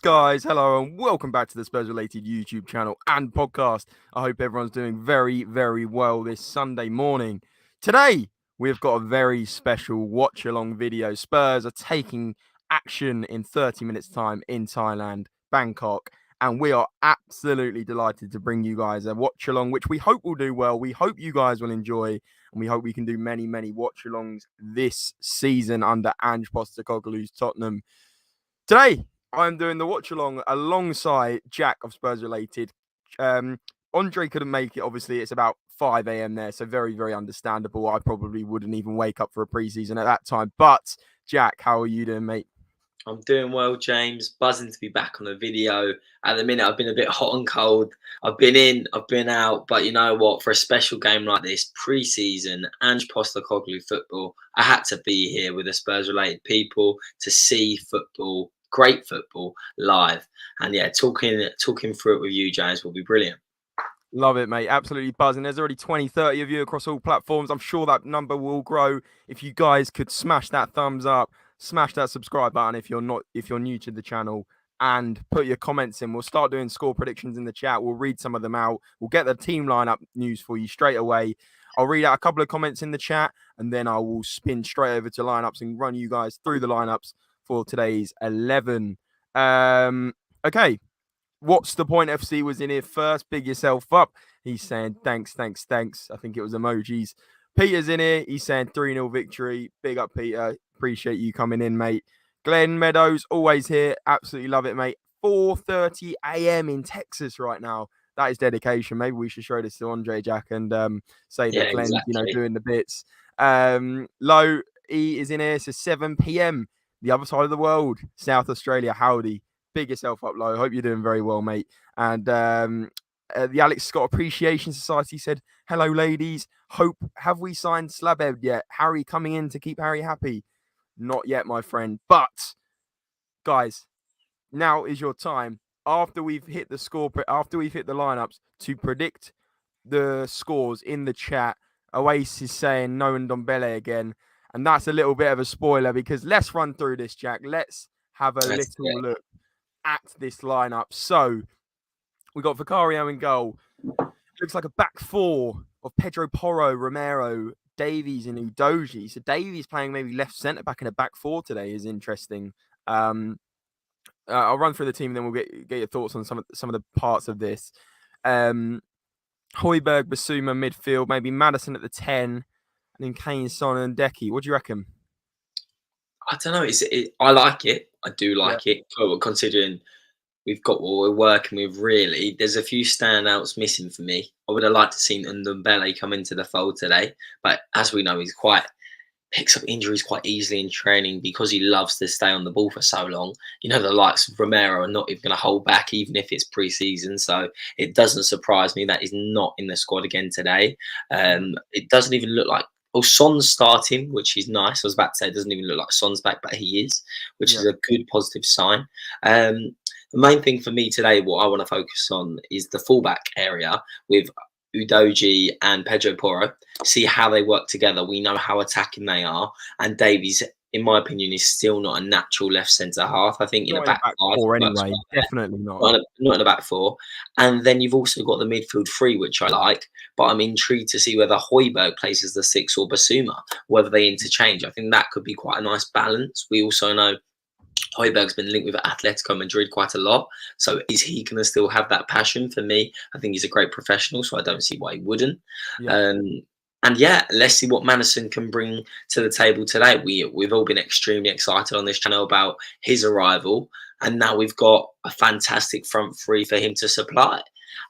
guys? Hello and welcome back to the Spurs-related YouTube channel and podcast. I hope everyone's doing very, very well this Sunday morning. Today, we've got a very special watch-along video. Spurs are taking action in 30 minutes' time in Thailand, Bangkok, and we are absolutely delighted to bring you guys a watch-along, which we hope will do well. We hope you guys will enjoy, and we hope we can do many, many watch-alongs this season under Ange Postecoglou's Tottenham. Today, I'm doing the watch along alongside Jack of Spurs Related. Andre couldn't make it. Obviously, it's about 5 a.m. there, so very, very understandable. I probably wouldn't even wake up for a preseason at that time. But Jack, how are you doing, mate? I'm doing well, James. Buzzing to be back on the video. At the minute, I've been a bit hot and cold. I've been in, I've been out. But you know what? For a special game like this, pre-season, Ange Postecoglou football, I had to be here with the Spurs-related people to see football, great football, live. And yeah, talking through it with you, James, will be brilliant. Love it, mate. Absolutely buzzing. There's already 20, 30 of you across all platforms. I'm sure that number will grow. If you guys could smash that thumbs up, smash that subscribe button if you're new to the channel, and put your comments in. We'll start doing score predictions in the chat. We'll read some of them out. We'll get the team lineup news for you straight away. I'll read out a couple of comments in the chat, and then I will spin straight over to lineups and run you guys through the lineups for today's 11. Okay. What's the point? FC was in here first. Big yourself up. He's saying thanks. I think it was emojis. Peter's in here. He's saying 3-0 victory. Big up, Peter. Appreciate you coming in, mate. Glenn Meadows, always here. Absolutely love it, mate. 4:30 a.m. in Texas right now. That is dedication. Maybe we should show this to Andre, Jack, and say that Glenn's, exactly. doing the bits. Low E is in here. So 7 p.m. the other side of the world, South Australia. Howdy. Big yourself up, Low. Hope you're doing very well, mate. And the Alex Scott Appreciation Society said, hello, ladies. Have we signed Slabhead yet? Harry coming in to keep Harry happy? Not yet, my friend. But, guys, now is your time. After we've hit the lineups, to predict the scores in the chat. Oasis saying no Ndombele again. And that's a little bit of a spoiler because let's run through this, Jack. Let's have a little look at this lineup. So we got Vicario in goal. Looks like a back four of Pedro Porro, Romero, Davies, and Udogie. So Davies playing maybe left centre back in a back four today is interesting. I'll run through the team, and then we'll get your thoughts on some of the parts of this. Højbjerg, Basuma midfield, maybe Maddison at the 10, and then Kane, Sonny, and Decky. What do you reckon? I don't know. I like it. I do like it. Considering we've got what we're working with, really. There's a few standouts missing for me. I would have liked to see Ndombele come into the fold today. But as we know, he picks up injuries quite easily in training because he loves to stay on the ball for so long. You know, the likes of Romero are not even going to hold back, even if it's pre-season. So it doesn't surprise me that he's not in the squad again today. It doesn't even look like Son's starting, which is nice. I was about to say it doesn't even look like Son's back, but he is, which is a good positive sign. The main thing for me today, what I want to focus on is the fullback area with Udogie and Pedro Porro. See how they work together. We know how attacking they are. And Davies, in my opinion, is still not a natural left centre half. I think in a back four anyway. Definitely not. Not in a back four. And then you've also got the midfield three, which I like. But I'm intrigued to see whether Højbjerg plays as the 6 or Basuma, whether they interchange. I think that could be quite a nice balance. We also know Højbjerg's been linked with Atletico Madrid quite a lot. So is he going to still have that passion? For me, I think he's a great professional, so I don't see why he wouldn't. And yeah, let's see what Maddison can bring to the table today. We've all been extremely excited on this channel about his arrival. And now we've got a fantastic front three for him to supply.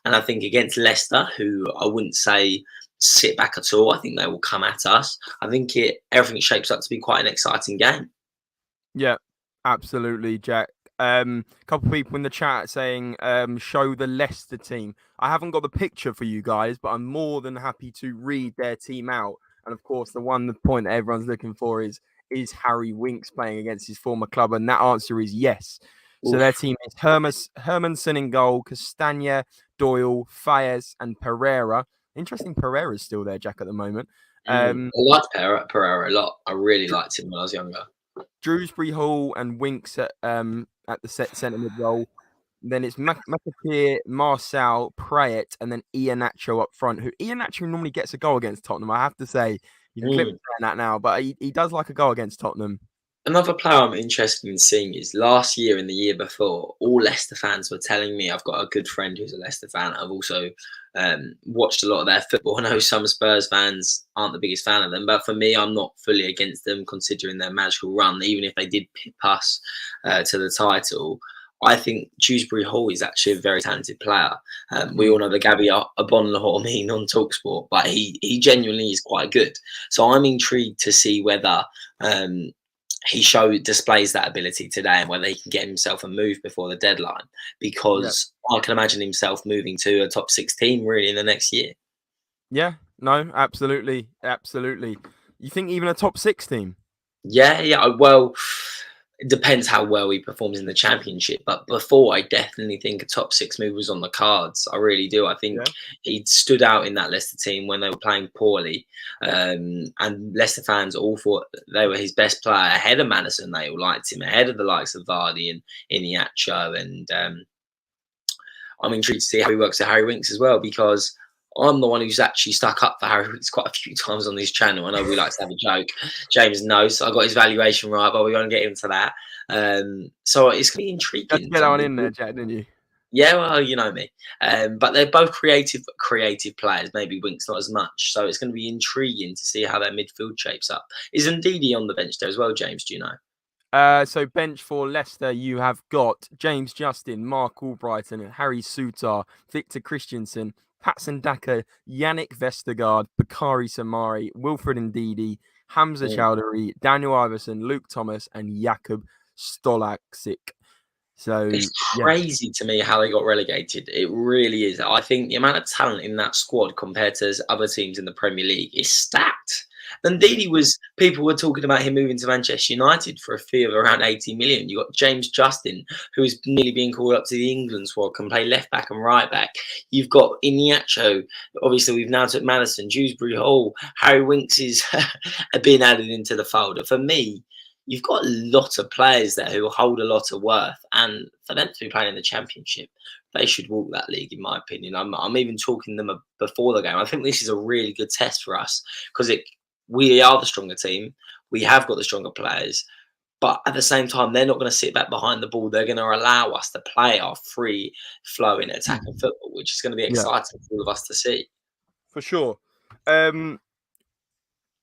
And I think against Leicester, who I wouldn't say sit back at all, I think they will come at us. I think everything shapes up to be quite an exciting game. Yeah. Absolutely, Jack. Couple of people in the chat saying, show the Leicester team. I haven't got the picture for you guys, but I'm more than happy to read their team out. And of course, the point that everyone's looking for is Harry Winks playing against his former club? And that answer is yes. So their team is Hermanson in goal, Castagna, Doyle, Faes, and Pereira. Interesting, Pereira's still there, Jack, at the moment. I liked Pereira a lot. I really liked him when I was younger. Dewsbury Hall and Winks at the centre mid role. Then it's McAteer, Marcel, Prayet, and then Iheanacho up front. Who Iheanacho normally gets a goal against Tottenham. I have to say, you can clip me saying that now, but he does like a goal against Tottenham. Another player I'm interested in seeing is last year and the year before, all Leicester fans were telling me, I've got a good friend who's a Leicester fan. I've also watched a lot of their football. I know some Spurs fans aren't the biggest fan of them, but for me, I'm not fully against them considering their magical run. Even if they did pip us to the title, I think Dewsbury Hall is actually a very talented player. We all know the Gabby Abonlahor meme on TalkSport, but he genuinely is quite good. So I'm intrigued to see whether he displays that ability today and whether he can get himself a move before the deadline, because I can imagine himself moving to a top 6 team really in the next year. Yeah, no, absolutely. You think even a top 6 team? Yeah. Well, it depends how well he performs in the Championship. But before, I definitely think a top 6 move was on the cards. I really do. I think he stood out in that Leicester team when they were playing poorly. And Leicester fans all thought they were his best player ahead of Maddison. They all liked him ahead of the likes of Vardy and Iheanacho. And I'm intrigued to see how he works with Harry Winks as well, because I'm the one who's actually stuck up for Harry Winks quite a few times on this channel. I know we like to have a joke. James knows I got his valuation right, but we won't get into that. So it's going to be intriguing. Let's get on in there, Jack, didn't you? Yeah, well, you know me. But they're both creative players. Maybe Winks not as much. So it's going to be intriguing to see how their midfield shapes up. Is Ndidi on the bench there as well, James? Do you know? So bench for Leicester, you have got James Justin, Mark Albrighton, Harry Souttar, Victor Christensen, Patson Daka, Yannick Vestergaard, Bakary Samari, Wilfred Ndidi, Hamza Chowdhury, Daniel Iverson, Luke Thomas, and Jakub Stolacic. So it's crazy to me how they got relegated. It really is. I think the amount of talent in that squad compared to other teams in the Premier League is stacked. Ndidi people were talking about him moving to Manchester United for a fee of around 80 million. You got James Justin, who is nearly being called up to the England squad, can play left back and right back. You've got Iheanacho. Obviously, we've now took Maddison, Dewsbury Hall, Harry Winks is being added into the folder. For me, you've got a lot of players there who hold a lot of worth, and for them to be playing in the Championship, they should walk that league, in my opinion. I'm even talking to them before the game. I think this is a really good test for us because we are the stronger team. We have got the stronger players, but at the same time, they're not going to sit back behind the ball. They're going to allow us to play our free flowing attacking football, which is going to be exciting for all of us to see. For sure.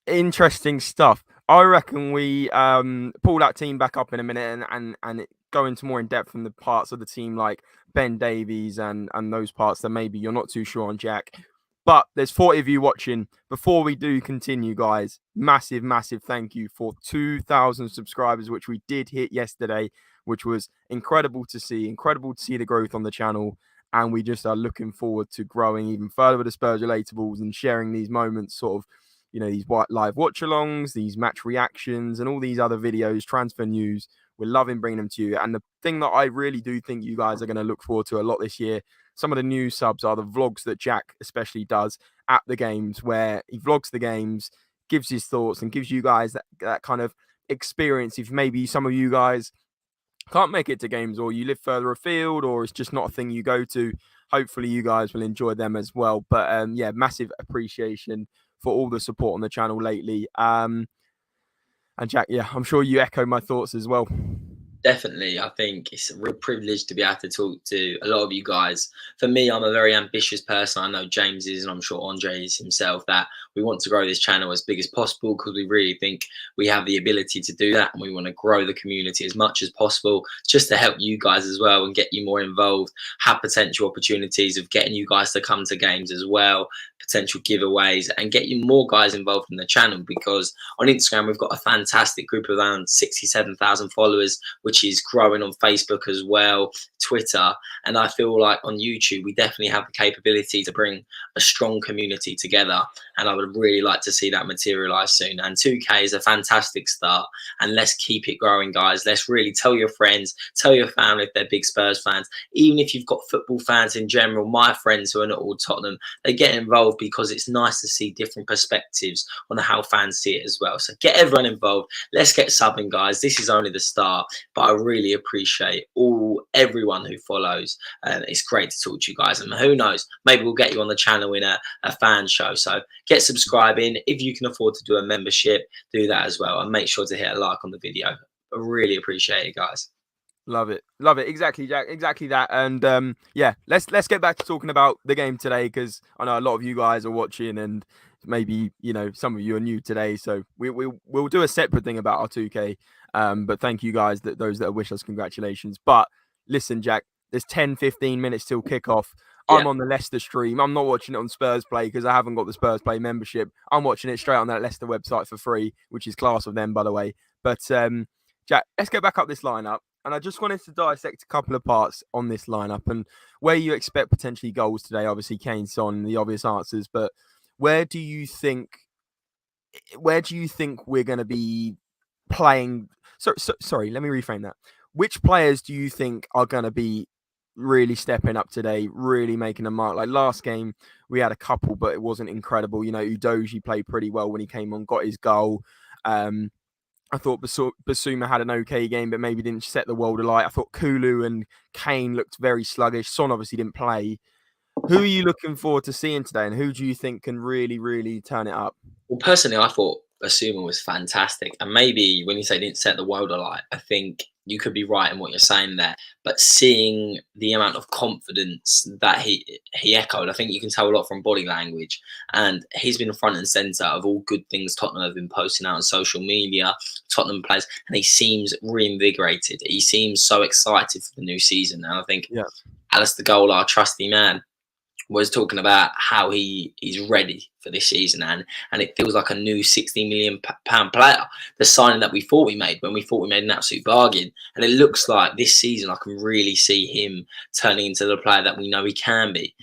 Interesting stuff. I reckon we pull that team back up in a minute and go into more in depth from the parts of the team like Ben Davies and those parts that maybe you're not too sure on, Jack. But there's 40 of you watching. Before we do continue, guys, massive thank you for 2,000 subscribers, which we did hit yesterday, which was incredible to see. Incredible to see the growth on the channel. And we just are looking forward to growing even further with the Spurs Relatables and sharing these moments, sort of, you know, these live watch-alongs, these match reactions, and all these other videos, transfer news. We're loving bringing them to you. And the thing that I really do think you guys are going to look forward to a lot this year, some of the new subs are the vlogs that Jack especially does at the games, where he vlogs the games, gives his thoughts, and gives you guys that kind of experience. If maybe some of you guys can't make it to games, or you live further afield, or it's just not a thing you go to, hopefully you guys will enjoy them as well. But yeah, massive appreciation for all the support on the channel lately. And Jack, yeah, I'm sure you echo my thoughts as well. Definitely. I think it's a real privilege to be able to talk to a lot of you guys. For me, I'm a very ambitious person. I know James is, and I'm sure Ange is himself, that we want to grow this channel as big as possible because we really think we have the ability to do that, and we want to grow the community as much as possible just to help you guys as well and get you more involved, have potential opportunities of getting you guys to come to games as well, potential giveaways, and get you more guys involved in the channel, because on Instagram we've got a fantastic group of around 67,000 followers. which is growing on Facebook as well, Twitter. And I feel like on YouTube, we definitely have the capability to bring a strong community together. And I would really like to see that materialize soon. And 2K is a fantastic start. And let's keep it growing, guys. Let's really tell your friends, tell your family if they're big Spurs fans. Even if you've got football fans in general, my friends who are not all Tottenham, they get involved because it's nice to see different perspectives on how fans see it as well. So get everyone involved. Let's get subbing, guys. This is only the start, but I really appreciate everyone who follows. It's great to talk to you guys. And who knows, maybe we'll get you on the channel in a fan show. So get subscribing. If you can afford to do a membership, do that as well. And make sure to hit a like on the video. I really appreciate it, guys. Love it. Exactly, Jack. Exactly that. And yeah, let's get back to talking about the game today, because I know a lot of you guys are watching, and maybe some of you are new today. So we'll do a separate thing about our 2K. But thank you guys, those that wish us congratulations. But listen, Jack, there's 10-15 minutes till kickoff. I'm on the Leicester stream. I'm not watching it on Spurs Play because I haven't got the Spurs Play membership. I'm watching it straight on that Leicester website for free, which is class of them, by the way. But Jack, let's get back up this lineup. And I just wanted to dissect a couple of parts on this lineup and where you expect potentially goals today. Obviously, Kane, Son, the obvious answers. But where do you think we're going to be playing? Sorry, let me reframe that. Which players do you think are going to be really stepping up today, really making a mark? Like last game, we had a couple, but it wasn't incredible. Udogie played pretty well when he came on, got his goal. I thought Basuma had an okay game, but maybe didn't set the world alight. I thought Kulu and Kane looked very sluggish. Son obviously didn't play. Who are you looking forward to seeing today, and who do you think can really, really turn it up? Well, personally, I thought Basuma was fantastic. And maybe when you say didn't set the world alight, I think you could be right in what you're saying there. But seeing the amount of confidence that he echoed, I think you can tell a lot from body language. And he's been front and centre of all good things Tottenham have been posting out on social media, Tottenham players, and he seems reinvigorated. He seems so excited for the new season. And I think Alistair Gold, our trusty man, was talking about how he's ready for this season, and it feels like a new £60 million player. The signing that we thought we made when we thought we made an absolute bargain, and it looks like this season I can really see him turning into the player that we know he can be.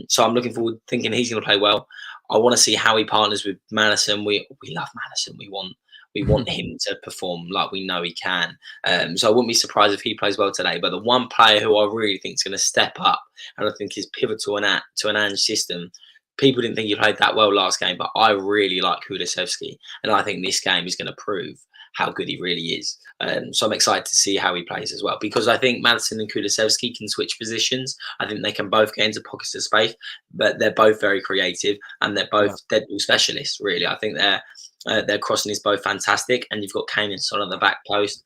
So I'm looking forward, thinking he's going to play well. I want to see how he partners with Maddison. We love Maddison. We want him to perform like we know he can. So I wouldn't be surprised if he plays well today. But the one player who I really think is going to step up, and I think is pivotal to an Ange system, people didn't think he played that well last game, but I really like Kulusevski. And I think this game is going to prove how good he really is. So I'm excited to see how he plays as well, because I think Maddison and Kulusevski can switch positions. I think they can both get into pockets of space, but they're both very creative, and they're both dead ball specialists, really. I think their crossing is both fantastic, and you've got Kane and Son on the back post.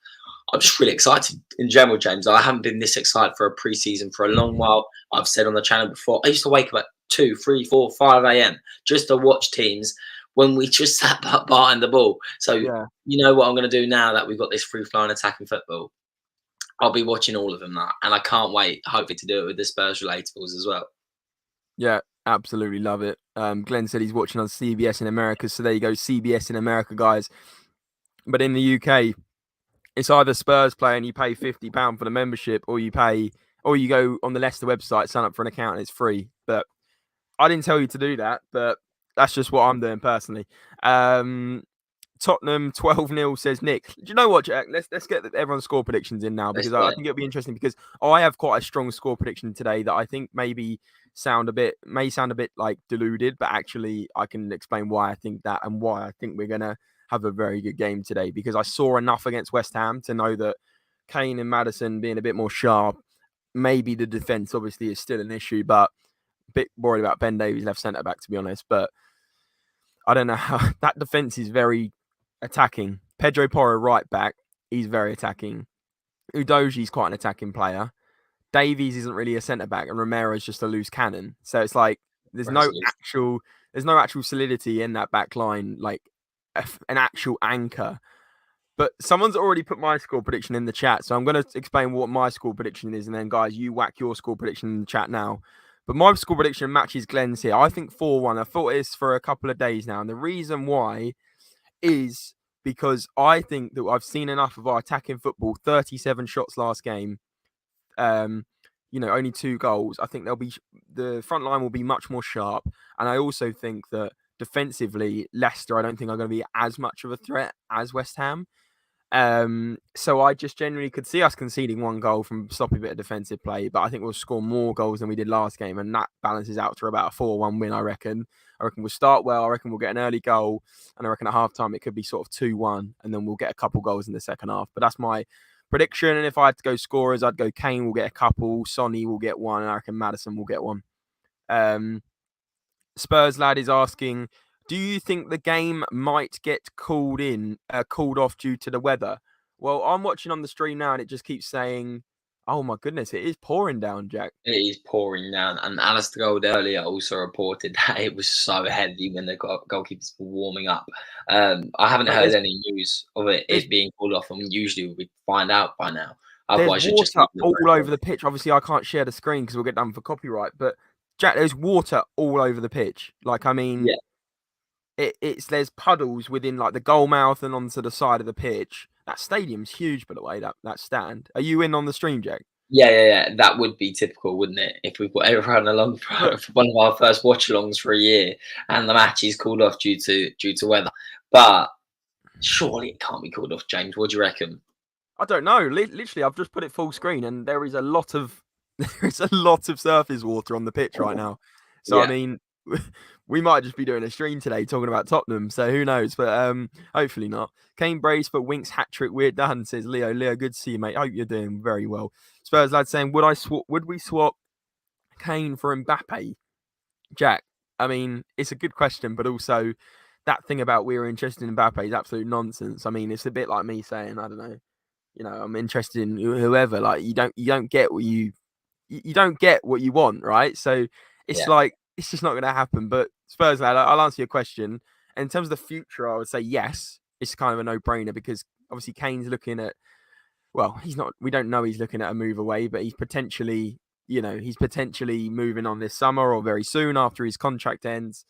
I'm just really excited in general, James. I haven't been this excited for a pre-season for a long while. I've said on the channel before, I used to wake up at 2, 3, 4, 5 a.m. just to watch teams when we just sat behind the ball. So you know what I'm going to do now that we've got this free-flowing attacking football? I'll be watching all of them now, and I can't wait, hopefully, to do it with the Spurs-relatables as well. Yeah, absolutely love it. Glenn said he's watching on CBS in America, so there you go, CBS in America, guys. But in the UK, it's either Spurs Play and you pay £50 for the membership, or you go on the Leicester website, sign up for an account, and it's free. But I didn't tell you to do that, but that's just what I'm doing personally. Tottenham 12-0, says Nick. Do you know what, Jack? Let's get everyone's score predictions in now, because I think it'll be interesting, because I have quite a strong score prediction today that I think may sound a bit like deluded, but actually I can explain why I think that, and why I think we're gonna have a very good game today, because I saw enough against West Ham to know that Kane and Maddison being a bit more sharp, maybe the defense obviously is still an issue, but a bit worried about Ben Davies left centre back, to be honest. But I don't know how that defense is very attacking. Pedro Porro right back, he's very attacking. Udogie's quite an attacking player. Davies isn't really a centre back, and Romero's just a loose cannon. So it's like there's no actual solidity in that back line, like an actual anchor. But someone's already put my score prediction in the chat, so I'm going to explain what my score prediction is, and then guys, you whack your score prediction in the chat now. But my score prediction matches Glenn's here. I think 4-1. I thought it's for a couple of days now, and the reason why is because I think that I've seen enough of our attacking football. 37 shots last game. Only 2 goals. I think the front line will be much more sharp, and I also think that defensively, Leicester, I don't think are going to be as much of a threat as West Ham. So I just generally could see us conceding 1 goal from sloppy bit of defensive play, but I think we'll score more goals than we did last game, and that balances out to about a 4-1 win, I reckon. I reckon we'll start well. I reckon we'll get an early goal, and I reckon at halftime it could be sort of 2-1, and then we'll get a couple goals in the second half. But that's my prediction, and if I had to go scorers, I'd go Kane will get a couple, Sonny will get 1, and I reckon Maddison will get 1. Spurs lad is asking, do you think the game might get called off due to the weather? Well, I'm watching on the stream now and it just keeps saying, oh my goodness, it is pouring down, Jack. It is pouring down. And Alistair Gold earlier also reported that it was so heavy when the goalkeepers were warming up. I haven't heard any news of it being called off, and usually we find out by now. Otherwise, there's water all over the pitch. Obviously, I can't share the screen because we'll get done for copyright. But Jack, there's water all over the pitch. Like, I mean... Yeah. There's puddles within like the goal mouth and onto the side of the pitch. That stadium's huge, by the way. That stand. Are you in on the stream, Jack? Yeah. That would be typical, wouldn't it? If we've got everyone along for one of our first watch-alongs for a year, and the match is called off due to weather. But surely it can't be called off, James. What do you reckon? I don't know. Literally, I've just put it full screen, and there is a lot of surface water on the pitch right now. So yeah. I mean. We might just be doing a stream today talking about Tottenham, so who knows? But hopefully not. Kane brace for Winks hat trick. We're done, says Leo. Leo, good to see you, mate. Hope you're doing very well. Spurs lad saying, would we swap Kane for Mbappe? Jack, I mean, it's a good question, but also that thing about we were interested in Mbappe is absolute nonsense. I mean, it's a bit like me saying, I don't know, I'm interested in whoever. Like you don't get what you don't get what you want, right? So it's like. It's just not going to happen. But Spurs lad, I'll answer your question. And in terms of the future, I would say yes. It's kind of a no-brainer because obviously Kane's looking at. Well, he's not. We don't know he's looking at a move away, but he's potentially moving on this summer or very soon after his contract ends.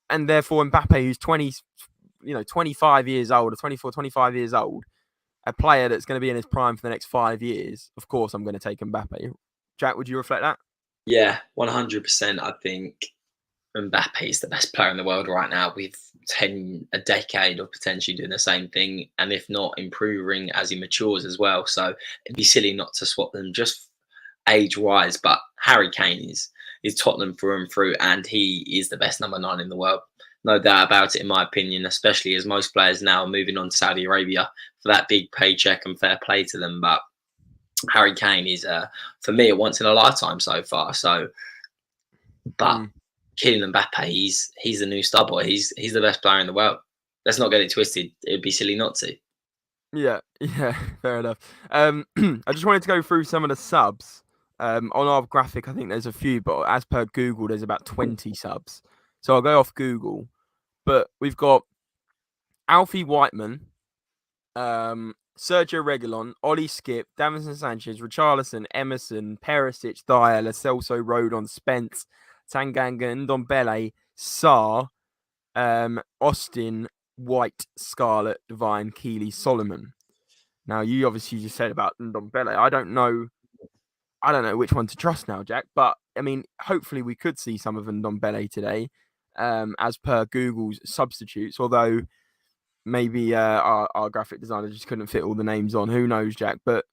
And therefore, Mbappe, who's 25 years old, or 24, 25 years old, a player that's going to be in his prime for the next 5 years. Of course, I'm going to take Mbappe. Jack, would you reflect that? Yeah, 100%. I think Mbappe is the best player in the world right now, with a decade of potentially doing the same thing, and if not, improving as he matures as well. So it'd be silly not to swap them just age-wise. But Harry Kane is Tottenham through and through, and he is the best number 9 in the world. No doubt about it, in my opinion, especially as most players now are moving on to Saudi Arabia for that big paycheck, and fair play to them. But Harry Kane is, for me, a once in a lifetime so far. So, but Kylian Mbappe, he's the new star boy. He's the best player in the world. Let's not get it twisted. It'd be silly not to. Yeah, fair enough. I just wanted to go through some of the subs. On our graphic, I think there's a few, but as per Google, there's about 20 subs. So I'll go off Google. But we've got Alfie Whiteman, Sergio Reguilon, Ollie Skip, Davinson Sanchez, Richarlison, Emerson, Perisic, Dyer, Lo Celso, Rodon, Spence, Tanganga, Ndombele, Sarr, Austin, White, Scarlett, Divine, Keeley, Solomon. Now, you obviously just said about Ndombele. I don't know which one to trust now, Jack. But, I mean, hopefully we could see some of Ndombele today, as per Google's substitutes, although... Maybe our graphic designer just couldn't fit all the names on. Who knows, Jack? But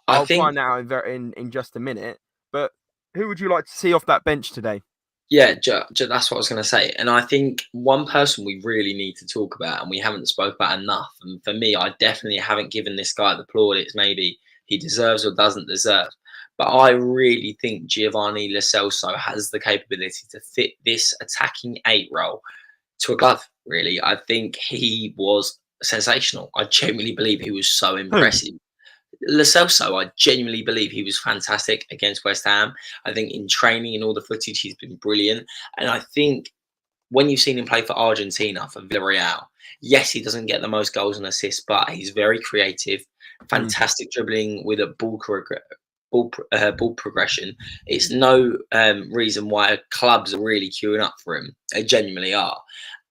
I'll find out in just a minute. But who would you like to see off that bench today? Yeah, that's what I was going to say. And I think one person we really need to talk about, and we haven't spoke about enough, and for me, I definitely haven't given this guy the plaudits maybe he deserves or doesn't deserve. But I really think Giovanni Lo Celso has the capability to fit this attacking 8 role to a glove, really. I think he was sensational. I genuinely believe he was so impressive. Lo Celso, I genuinely believe he was fantastic against West Ham. I think in training and all the footage, he's been brilliant. And I think when you've seen him play for Argentina, for Villarreal, yes, he doesn't get the most goals and assists, but he's very creative, fantastic dribbling with a ball progression. It's no reason why clubs are really queuing up for him. They genuinely are.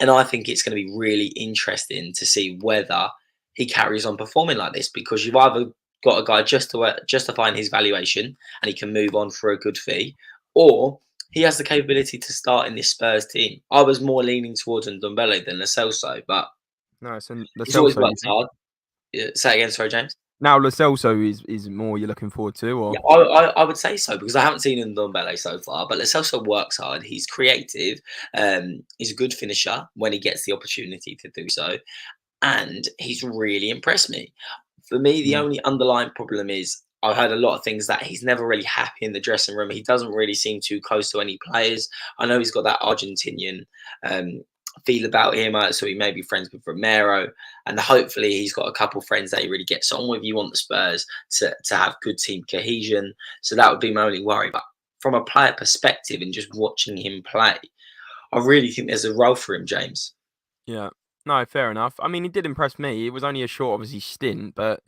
And I think it's going to be really interesting to see whether he carries on performing like this, because you've either got a guy justifying his valuation and he can move on for a good fee, or he has the capability to start in this Spurs team. I was more leaning towards Ndombele than Lo Celso, but No, it's Lo he's always Celso, you worked think? hard. Say again, sorry, James. Now Lo Celso is more you're looking forward to, or Yeah, I would say so, because I haven't seen Ndombele so far, but Lo Celso works hard. He's creative. He's a good finisher when he gets the opportunity to do so, and he's really impressed me. For me, the Mm. only underlying problem is I've heard a lot of things that he's never really happy in the dressing room. He doesn't really seem too close to any players. I know he's got that Argentinian feel about him, so he may be friends with Romero, and hopefully he's got a couple friends that he really gets on with. You want the Spurs to have good team cohesion, so that would be my only worry. But from a player perspective and just watching him play, I really think there's a role for him, James. Yeah. No, fair enough. I mean, he did impress me. It was only a short, obviously, stint, but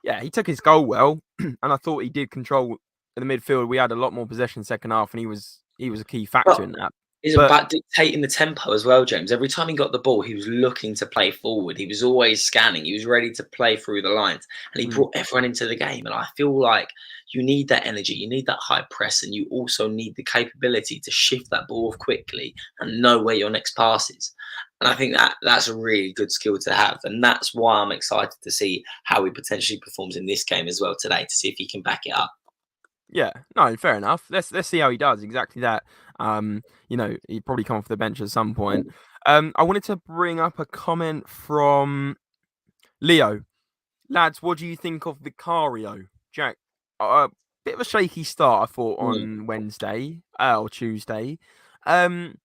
yeah, he took his goal well, and I thought he did control the midfield. We had a lot more possession second half, and he was a key factor But in that. it's But about dictating the tempo as well, James. Every time he got the ball, he was looking to play forward. He was always scanning. He was ready to play through the lines, and he mm, brought everyone into the game. And I feel like you need that energy, you need that high press, and you also need the capability to shift that ball quickly and know where your next pass is. And I think that's a really good skill to have, and that's why I'm excited to see how he potentially performs in this game as well today, to see if he can back it up. yeah, no, fair enough. Let's see how he does. Exactly that. He'd probably come off the bench at some point. I wanted to bring up a comment from Leo. Lads, what do you think of Vicario? Jack, bit of a shaky start, I thought, Mm. on Wednesday or Tuesday. Um,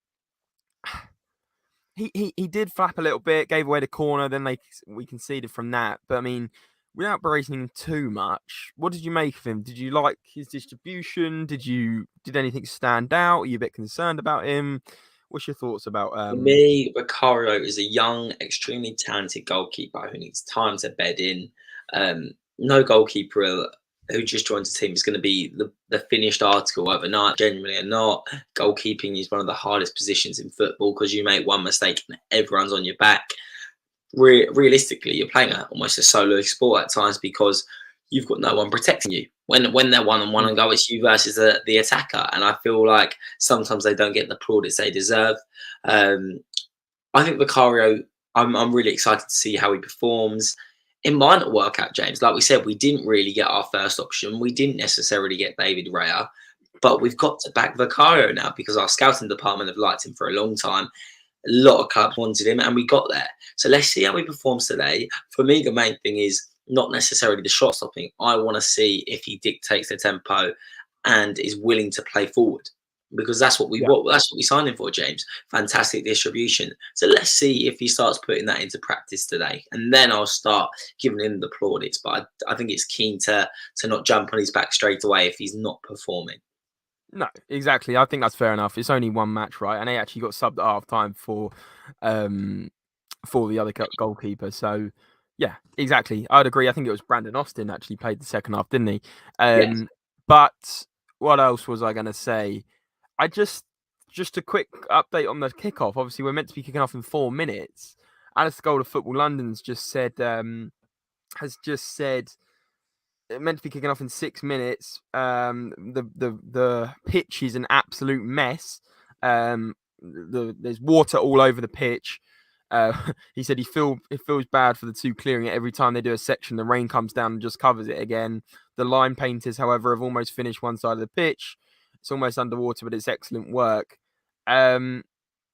he did flap a little bit, gave away the corner, then we conceded from that. But I mean, without berating him too much, what did you make of him? Did you like his distribution? Did anything stand out? Are you a bit concerned about him? What's your thoughts about For me, Vicario is a young, extremely talented goalkeeper who needs time to bed in. No goalkeeper who just joins the team is going to be the finished article overnight, genuinely or not. Goalkeeping is one of the hardest positions in football, because you make one mistake and everyone's on your back. Realistically, you're playing almost a solo sport at times, because you've got no one protecting you. When they're one on one Mm, and go, it's you versus the attacker. And I feel like sometimes they don't get the plaudits they deserve. Um, I think Vicario, I'm really excited to see how he performs. It might not work out, James. Like we said, we didn't really get our first option. We didn't necessarily get David Raya, but we've got to back Vicario now, because our scouting department have liked him for a long time. A lot of clubs wanted him, and we got there. So let's see how he performs today. For me, the main thing is not necessarily the shot stopping. I want to see if he dictates the tempo and is willing to play forward, because that's what yeah. that's what we signed him for, James. Fantastic distribution. So let's see if he starts putting that into practice today, and then I'll start giving him the plaudits. But I think it's keen to not jump on his back straight away if he's not performing. No, exactly. I think that's fair enough. It's only one match, right? And they actually got subbed at half time um, for the other goalkeeper. So, yeah, exactly. I'd agree. I think it was Brandon Austin actually played the second half, didn't he? Yes. But what else was I going to say? I just a quick update on the kickoff. Obviously, we're meant to be kicking off in 4 minutes. Alistair Gold of Football London's has just said meant to be kicking off in 6 minutes. The pitch is an absolute mess. There's water all over the pitch. He said it feels bad for the two clearing it every time they do a section. The rain comes down and just covers it again. The line painters, however, have almost finished one side of the pitch. It's almost underwater, but it's excellent work.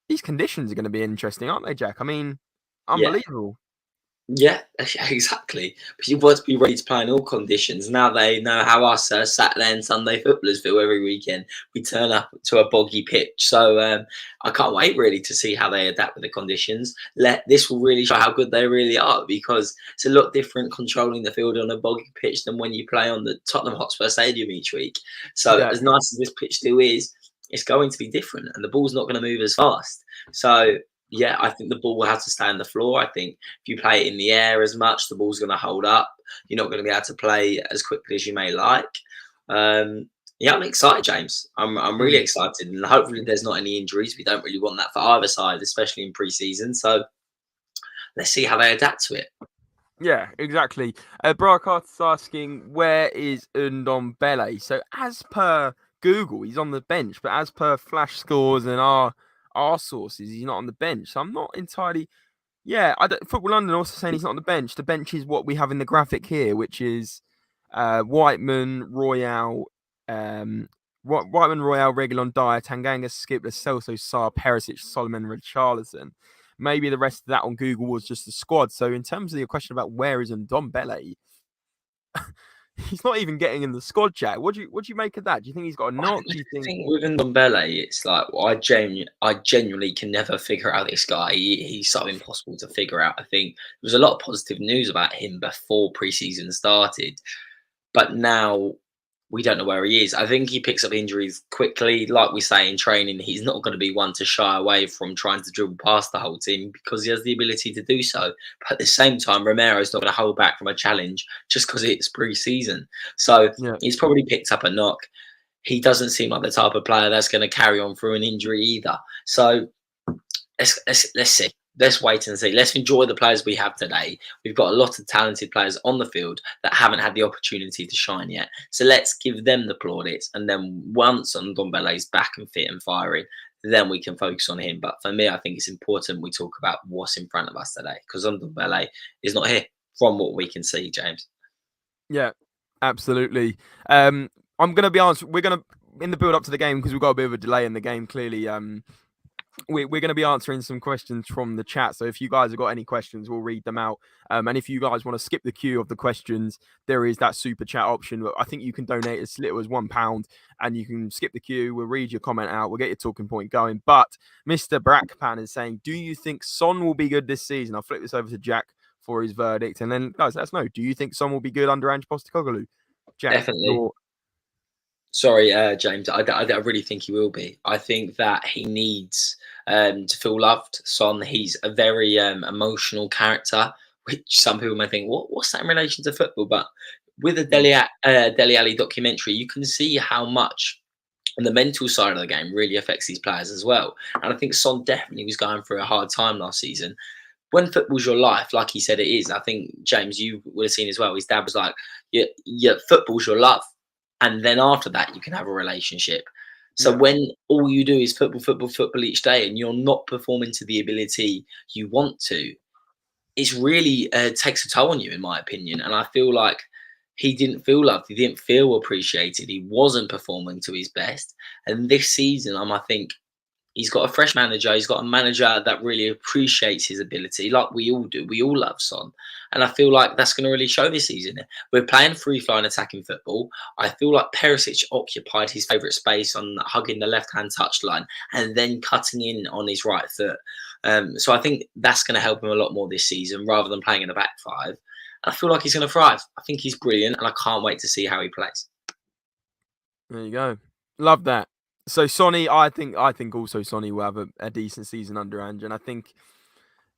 These conditions are going to be interesting, aren't they, Jack? I mean, Yeah. unbelievable. Yeah, exactly. But you've got to be ready to play in all conditions. Now they know how us Saturday and Sunday footballers feel every weekend. We turn up to a boggy pitch. So I can't wait really to see how they adapt with the conditions. This will really show how good they really are, because it's a lot different controlling the field on a boggy pitch than when you play on the Tottenham Hotspur Stadium each week. So as Exactly. nice as this pitch still is, it's going to be different, and the ball's not going to move as fast. So yeah, I think the ball will have to stay on the floor. I think if you play it in the air as much, the ball's going to hold up. You're not going to be able to play as quickly as you may like. Yeah, I'm excited, James. I'm really excited, and hopefully there's not any injuries. We don't really want that for either side, especially in pre-season. So let's see how they adapt to it. Yeah, exactly. Barakat asking, where is Ndombele? So as per Google, he's on the bench, but as per Flash Scores and our sources, he's not on the bench. So I'm not entirely. Yeah, Football London also saying he's not on the bench. The bench is what we have in the graphic here, which is Whiteman, Royale, Whiteman, Royale, Reguilon, Dyer, Tanganga, Skip, Celso, Sarr, Perisic, Solomon, Richarlison. Maybe the rest of that on Google was just the squad. So in terms of your question about where is Ndombele, he's not even getting in the squad, Jack. What do you make of that? Do you think he's got a knock? Do you think with Ndombele, it's like I genuinely can never figure out this guy. He's so impossible to figure out. I think there was a lot of positive news about him before preseason started, but now we don't know where he is. I think he picks up injuries quickly. Like we say in training, he's not going to be one to shy away from trying to dribble past the whole team because he has the ability to do so. But at the same time, Romero's not going to hold back from a challenge just because it's pre-season. So he's probably picked up a knock. He doesn't seem like the type of player that's going to carry on through an injury either. So let's see. Let's wait and see. Let's enjoy the players we have today. We've got a lot of talented players on the field that haven't had the opportunity to shine yet. So let's give them the plaudits. And then once Ndombele's back and fit and firing, then we can focus on him. But for me, I think it's important we talk about what's in front of us today because Ndombele is not here from what we can see, James. Yeah, absolutely. I'm going to be honest. We're going to, in the build up to the game, because we've got a bit of a delay in the game, clearly, we're going to be answering some questions from the chat. So if you guys have got any questions, we'll read them out. And if you guys want to skip the queue of the questions, there is that super chat option. I think you can donate as little as £1 and you can skip the queue. We'll read your comment out. We'll get your talking point going. But Mr. Brackpan is saying, do you think Son will be good this season? I'll flip this over to Jack for his verdict. And then, guys, let us know. Do you think Son will be good under Ange Postecoglou? Jack, definitely. Sorry, James. I really think he will be. I think that he needs to feel loved. Son, he's a very emotional character, which some people may think, what's that in relation to football? But with the Dele Alli documentary, you can see how much the mental side of the game really affects these players as well. And I think Son definitely was going through a hard time last season. When football's your life, like he said it is, I think, James, you would have seen as well, his dad was like, yeah, football's your love. And then after that, you can have a relationship. So when all you do is football each day and you're not performing to the ability you want to, it's really takes a toll on you, in my opinion. And I feel like he didn't feel loved. He didn't feel appreciated. He wasn't performing to his best. And this season, I think he's got a fresh manager. He's got a manager that really appreciates his ability, like we all do. We all love Son. And I feel like that's going to really show this season. We're playing free-flowing attacking football. I feel like Perisic occupied his favourite space on hugging the left-hand touchline and then cutting in on his right foot. So I think that's going to help him a lot more this season rather than playing in the back five. I feel like he's going to thrive. I think he's brilliant and I can't wait to see how he plays. There you go. Love that. So Sonny, I think also Sonny will have a decent season under Ange, and I think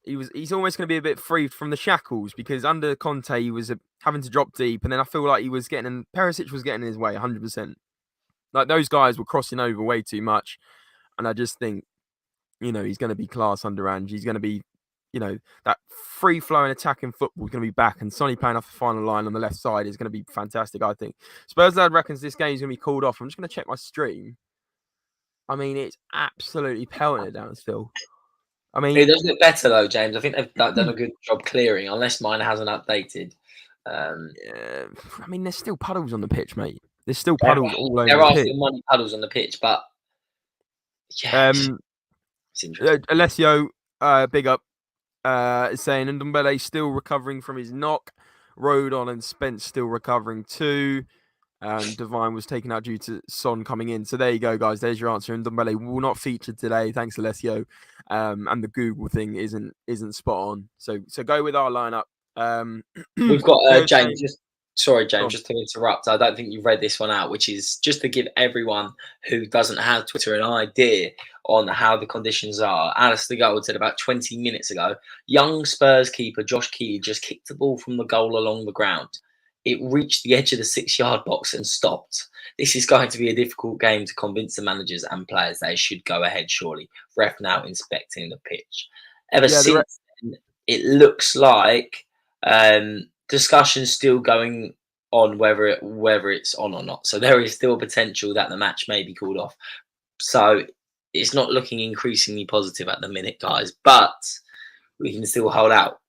he's almost going to be a bit free from the shackles because under Conte he was having to drop deep, and then I feel like he was getting Perisic was getting in his way 100%. Like those guys were crossing over way too much, and I just think he's going to be class under Ange. He's going to be that free flowing attacking football is going to be back, and Sonny playing off the final line on the left side is going to be fantastic. I think Spurs Lad reckons this game is going to be called off. I'm just going to check my stream. I mean, it's absolutely pelting it down still. I mean, it does look better though, James. I think they've done a good job clearing, unless mine hasn't updated. Yeah, I mean, there's still puddles on the pitch, mate. There's still puddles all over the pitch. There are still money puddles on the pitch, but yeah, it's interesting. Alessio, big up, is saying Ndombele still recovering from his knock. Rodon and Spence still recovering too. Divine was taken out due to Son coming in. So there you go, guys. There's your answer. And Ndombele will not feature today. Thanks, Alessio. And the Google thing isn't spot on. So go with our lineup. We've got James. Sorry, James, just to interrupt. I don't think you've read this one out, which is just to give everyone who doesn't have Twitter an idea on how the conditions are. Alistair Gold said about 20 minutes ago, young Spurs keeper Josh Keeley just kicked the ball from the goal along the ground. It reached the edge of the 6-yard box and stopped. This is going to be a difficult game to convince the managers and players they should go ahead, surely. Ref now inspecting the pitch. Ever since then, it looks like discussions still going on whether it's on or not. So there is still a potential that the match may be called off. So it's not looking increasingly positive at the minute, guys. But we can still hold out.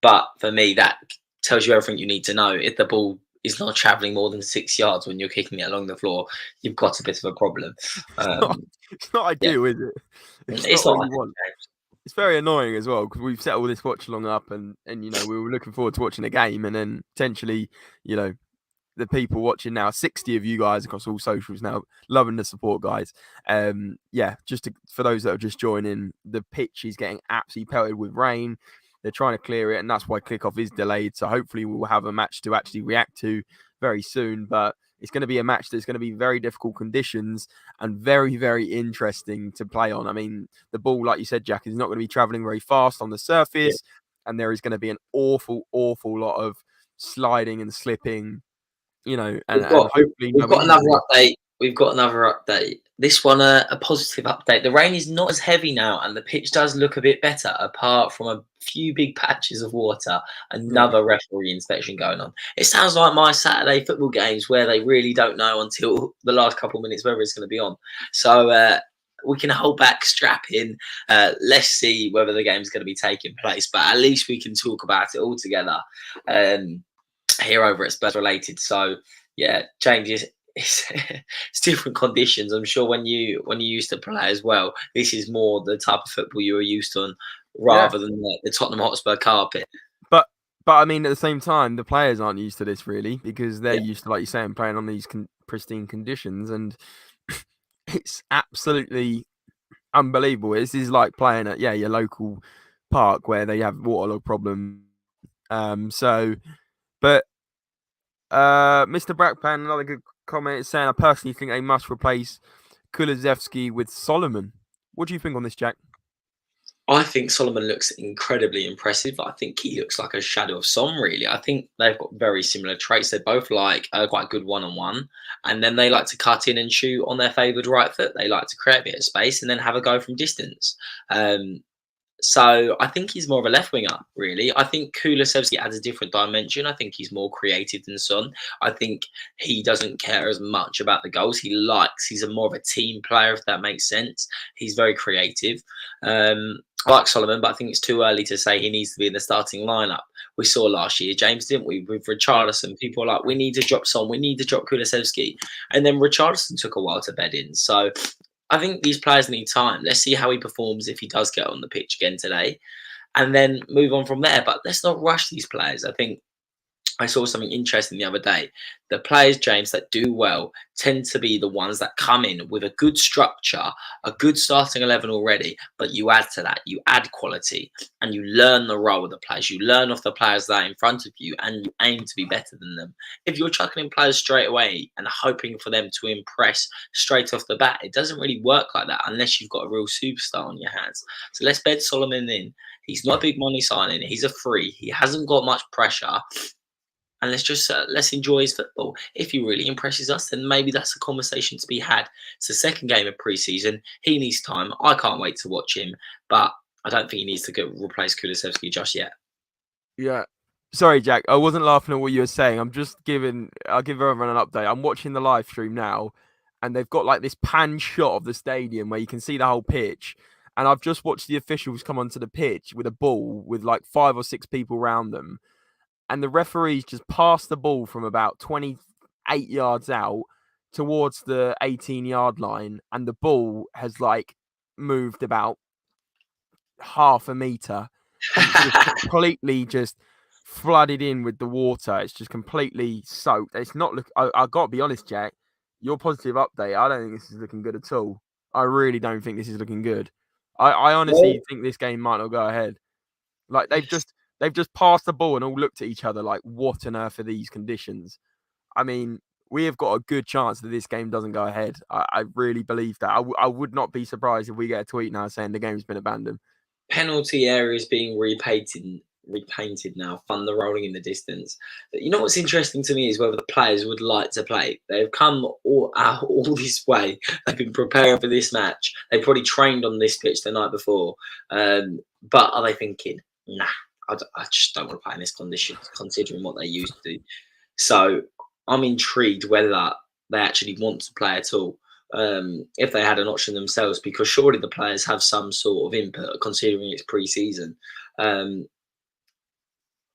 But for me, that tells you everything you need to know. If the ball is not travelling more than 6 yards when you're kicking it along the floor, you've got a bit of a problem. It's not Yeah, ideal, is it? It's it's not what not. you want. It's very annoying as well because we've set all this watch along up and we were looking forward to watching a game and then potentially the people watching now, 60 of you guys across all socials now, loving the support, guys. For those that are just joining, the pitch is getting absolutely pelted with rain. They're trying to clear it, and that's why kickoff is delayed. So hopefully we'll have a match to actually react to very soon. But it's going to be a match that's going to be very difficult conditions and very, very interesting to play on. I mean, the ball, like you said, Jack, is not going to be traveling very fast on the surface, and there is going to be an awful, awful lot of sliding and slipping. And hopefully we've got another update. We've got another update. This one, a positive update. The rain is not as heavy now, and the pitch does look a bit better, apart from a few big patches of water. Another referee inspection going on. It sounds like my Saturday football games where they really don't know until the last couple of minutes whether it's going to be on. So we can hold back, strap in. Let's see whether the game's going to be taking place, but at least we can talk about it all together. Here over at SpursRelated. So yeah, changes. It's different conditions. I'm sure when you used to play as well, this is more the type of football you were used to, rather than the Tottenham Hotspur carpet. But I mean, at the same time, the players aren't used to this really because they're used to, like you're saying, playing on these pristine conditions, and it's absolutely unbelievable. This is like playing at your local park where they have waterlogged problems. But Mr. Brackpan, another good comment, is saying, I personally think they must replace Kulusevski with Solomon. What do you think on this, Jack? I think Solomon looks incredibly impressive. I think he looks like a shadow of Son, really. I think they've got very similar traits. They're both like quite good one-on-one. And then they like to cut in and shoot on their favoured right foot. They like to create a bit of space and then have a go from distance. So I think he's more of a left winger, really. I think Kulusevski adds a different dimension. I think he's more creative than Son. I think he doesn't care as much about the goals. He's a more of a team player, if that makes sense. He's very creative. I like Solomon, but I think it's too early to say he needs to be in the starting lineup. We saw last year, James, didn't we? With Richarlison, people were like, we need to drop Son, we need to drop Kulusevski. And then Richarlison took a while to bed in. So I think these players need time. Let's see how he performs if he does get on the pitch again today, and then move on from there. But let's not rush these players. I think I saw something interesting the other day. The players, James, that do well tend to be the ones that come in with a good structure, a good starting 11 already, but you add to that, you add quality, and you learn the role of the players. You learn off the players that are in front of you, and you aim to be better than them. If you're chucking in players straight away and hoping for them to impress straight off the bat, it doesn't really work like that unless you've got a real superstar on your hands. So let's bed Solomon in. He's not a big money signing. He's a free. He hasn't got much pressure. And let's enjoy his football. If he really impresses us, then maybe that's a conversation to be had. It's the second game of pre-season. He needs time. I can't wait to watch him, but I don't think he needs to replace Kulusevski just yet. Yeah. Sorry, Jack. I wasn't laughing at what you were saying. I'll give everyone an update. I'm watching the live stream now, and they've got like this pan shot of the stadium where you can see the whole pitch. And I've just watched the officials come onto the pitch with a ball with like 5 or 6 people around them. And the referees just passed the ball from about 28 yards out towards the 18-yard line. And the ball has like moved about half a meter. And it's just completely just flooded in with the water. It's just completely soaked. It's not look. I got to be honest, Jack. Your positive update. I don't think this is looking good at all. I really don't think this is looking good. I honestly think this game might not go ahead. Like they've just passed the ball and all looked at each other like, what on earth are these conditions? I mean, we have got a good chance that this game doesn't go ahead. I really believe that. I would not be surprised if we get a tweet now saying the game's been abandoned. Penalty areas being repainted now, thunder rolling in the distance. You know what's interesting to me is whether the players would like to play. They've come all this way. They've been preparing for this match. They probably trained on this pitch the night before. But are they thinking, nah, I just don't want to play in this conditions, considering what they used to. So I'm intrigued whether they actually want to play at all. If they had an option themselves, because surely the players have some sort of input, considering it's pre-season.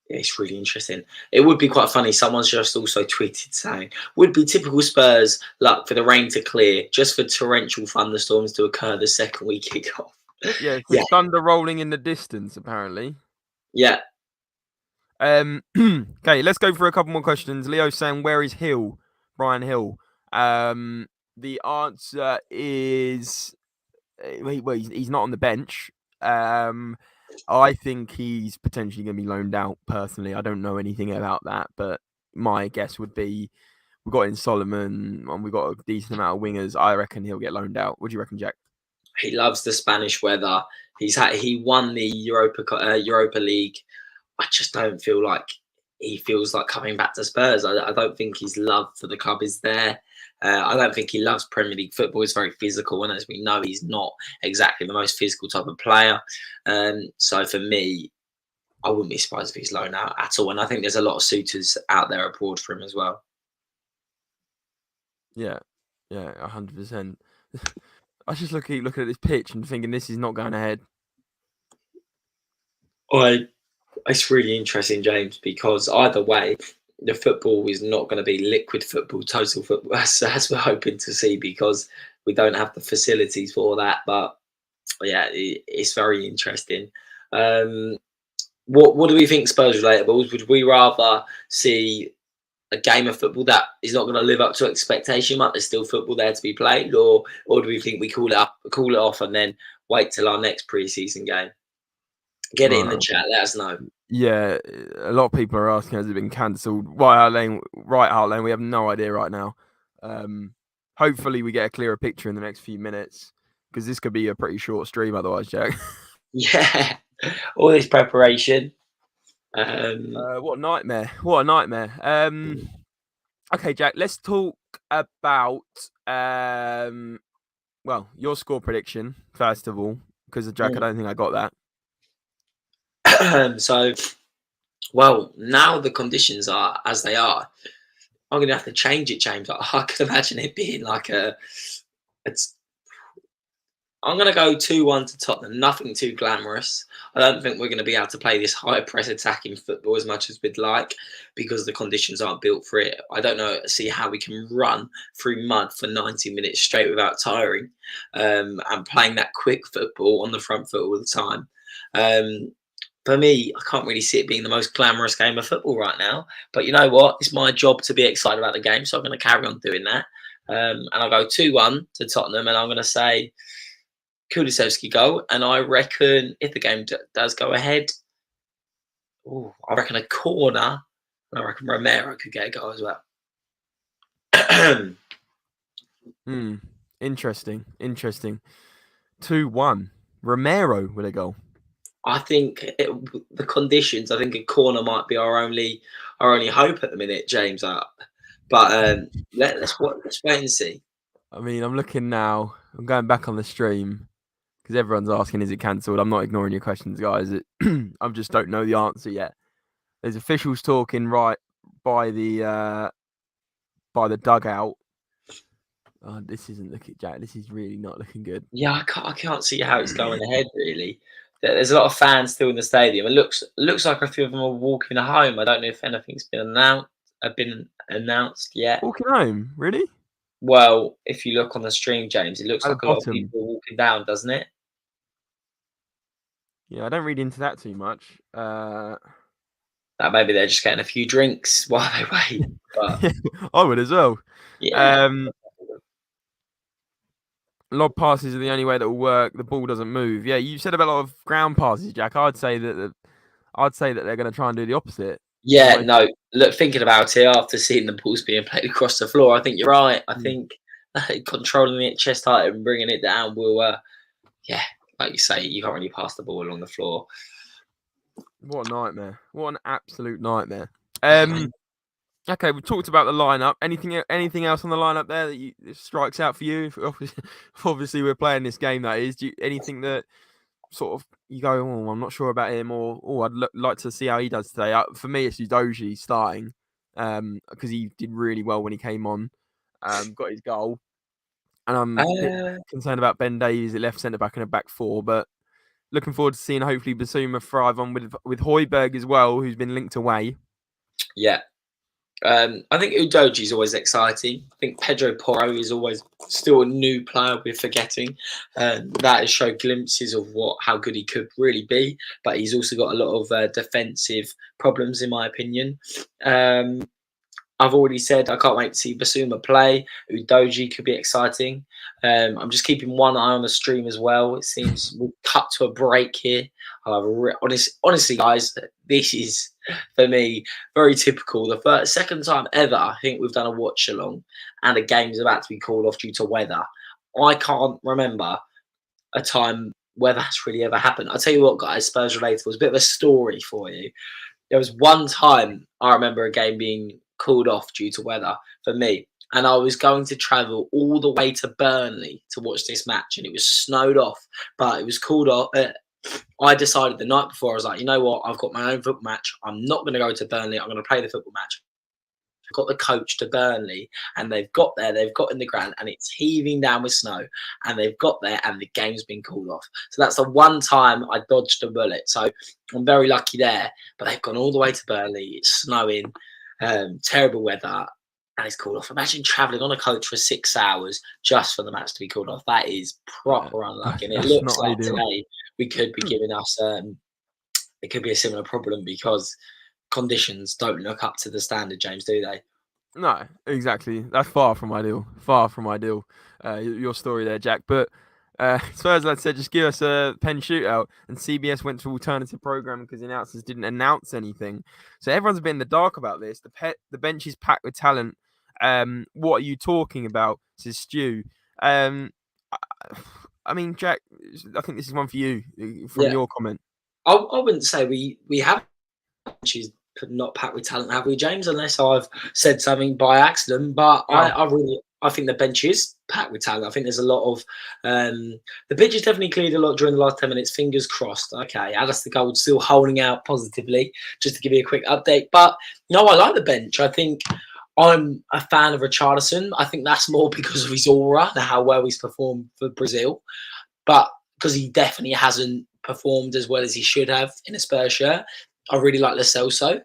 It's really interesting. It would be quite funny. Someone's just also tweeted saying, would be typical Spurs luck for the rain to clear, just for torrential thunderstorms to occur the second we kick off. Yeah, it's thunder rolling in the distance, apparently. Yeah. Okay, let's go for a couple more questions. Leo's saying, where is Hill? Brian Hill. The answer is, well, he's not on the bench. I think he's potentially going to be loaned out. Personally, I don't know anything about that, but my guess would be we've got in Solomon and we've got a decent amount of wingers. I reckon he'll get loaned out. What do you reckon, Jack? He loves the Spanish weather. He won the Europa League. I just don't feel like he feels like coming back to Spurs. I don't think his love for the club is there. I don't think he loves Premier League football. It's very physical, and as we know, he's not exactly the most physical type of player. So for me, I wouldn't be surprised if he's loaned out at all. And I think there's a lot of suitors out there abroad for him as well. Yeah, 100%. I was just looking at this pitch and thinking this is not going ahead. It's really interesting, James, because either way, the football is not going to be liquid football, total football, as we're hoping to see, because we don't have the facilities for that. But yeah, it's very interesting. What do we think Spurs related? Would we rather see a game of football that is not going to live up to expectation, but there's still football there to be played, or do we think we call it off, and then wait till our next pre-season game? Get it in the chat. Let us know. Yeah, a lot of people are asking, has it been cancelled? Right Hart Lane. We have no idea right now. Hopefully, we get a clearer picture in the next few minutes, because this could be a pretty short stream otherwise, Jack. Yeah, all this preparation. What a nightmare! Okay, Jack. Let's talk about your score prediction first of all, because Jack, I don't think I got that. So, now the conditions are as they are. I'm going to have to change it, James. I can imagine it being like I'm going to go 2-1 to Tottenham. Nothing too glamorous. I don't think we're going to be able to play this high press attacking football as much as we'd like, because the conditions aren't built for it. I don't see how we can run through mud for 90 minutes straight without tiring, and playing that quick football on the front foot all the time. For me, I can't really see it being the most glamorous game of football right now. But you know what? It's my job to be excited about the game, so I'm going to carry on doing that. And I'll go 2-1 to Tottenham, and I'm going to say Kulusevski goal. And I reckon if the game does go ahead, I reckon a corner, and I reckon Romero could get a goal as well. Interesting. 2-1. Romero with a goal. I think the conditions. I think a corner might be our only hope at the minute, James. But let's wait and see. I mean, I'm looking now. I'm going back on the stream because everyone's asking, "Is it cancelled?" I'm not ignoring your questions, guys. I just don't know the answer yet. There's officials talking right by the dugout. This isn't looking, Jack. This is really not looking good. Yeah, I can't see how it's going ahead. Really, there's a lot of fans still in the stadium. It looks like a few of them are walking home. I don't know if anything's been announced yet. Walking home, really? Well, if you look on the stream, James, it looks like a lot of people are walking down, doesn't it? Yeah, I don't read into that too much. Maybe they're just getting a few drinks while they wait. But I would as well. Yeah. Lob passes are the only way that will work. The ball doesn't move. Yeah, you said about a lot of ground passes, Jack. I'd say that they're going to try and do the opposite. Yeah, no. Look, thinking about it after seeing the balls being played across the floor, I think you're right. I think controlling it chest height and bringing it down will, like you say, you can't really pass the ball along the floor. What a nightmare! What an absolute nightmare. Okay, we've talked about the lineup. Anything else on the lineup there that strikes out for you? Obviously, we're playing this game. That is. Anything that sort of you go, oh, I'm not sure about him, or oh, I'd like to see how he does today. For me, it's Udogie starting because he did really well when he came on, got his goal, and I'm a bit concerned about Ben Davies at left centre back and a back four, but looking forward to seeing hopefully Basuma thrive on with Højbjerg as well, who's been linked away. Yeah. I think Udogie is always exciting. I think Pedro Porro is always still a new player we're forgetting. That has showed glimpses of how good he could really be, but he's also got a lot of defensive problems, in my opinion. I've already said I can't wait to see Basuma play. Udogie could be exciting. I'm just keeping one eye on the stream as well. It seems we'll cut to a break here. Honestly, guys, this is, for me, very typical. The second time ever, I think we've done a watch along and a game's about to be called off due to weather. I can't remember a time where that's really ever happened. I'll tell you what, guys, Spurs related was a bit of a story for you. There was one time I remember a game being called off due to weather for me, and I was going to travel all the way to Burnley to watch this match, and it was snowed off, but it was called off. I decided the night before, I was like, you know what, I've got my own football match. I'm not going to go to Burnley. I'm going to play the football match. I got the coach to Burnley, and they've got in the ground, and it's heaving down with snow, and they've got there, and the game's been called off. So that's the one time I dodged a bullet. So I'm very lucky there, but they've gone all the way to Burnley. It's snowing, terrible weather, and it's called off. Imagine travelling on a coach for 6 hours just for the match to be called off. That is proper unlucky, and it looks like today we could be giving us it could be a similar problem because conditions don't look up to the standard, James, do they? No, exactly. That's far from ideal. Far from ideal. Your story there, Jack. But Spurs, like I said, just give us a pen shootout, and CBS went to alternative program because the announcers didn't announce anything. So everyone's been in the dark about this. The bench is packed with talent. What are you talking about? Says Stu. I mean, Jack, I think this is one for you from your comment. I wouldn't say we have benches not packed with talent, have we, James? Unless I've said something by accident, but I think the bench is packed with talent. I think there's a lot of the bench has definitely cleared a lot during the last 10 minutes. Fingers crossed. Okay, Alistair Gold still holding out positively. Just to give you a quick update, but no, I like the bench. I think I'm a fan of Richarlison. I think that's more because of his aura and how well he's performed for Brazil, but because he definitely hasn't performed as well as he should have in a Spurs shirt. I really like Lo Celso.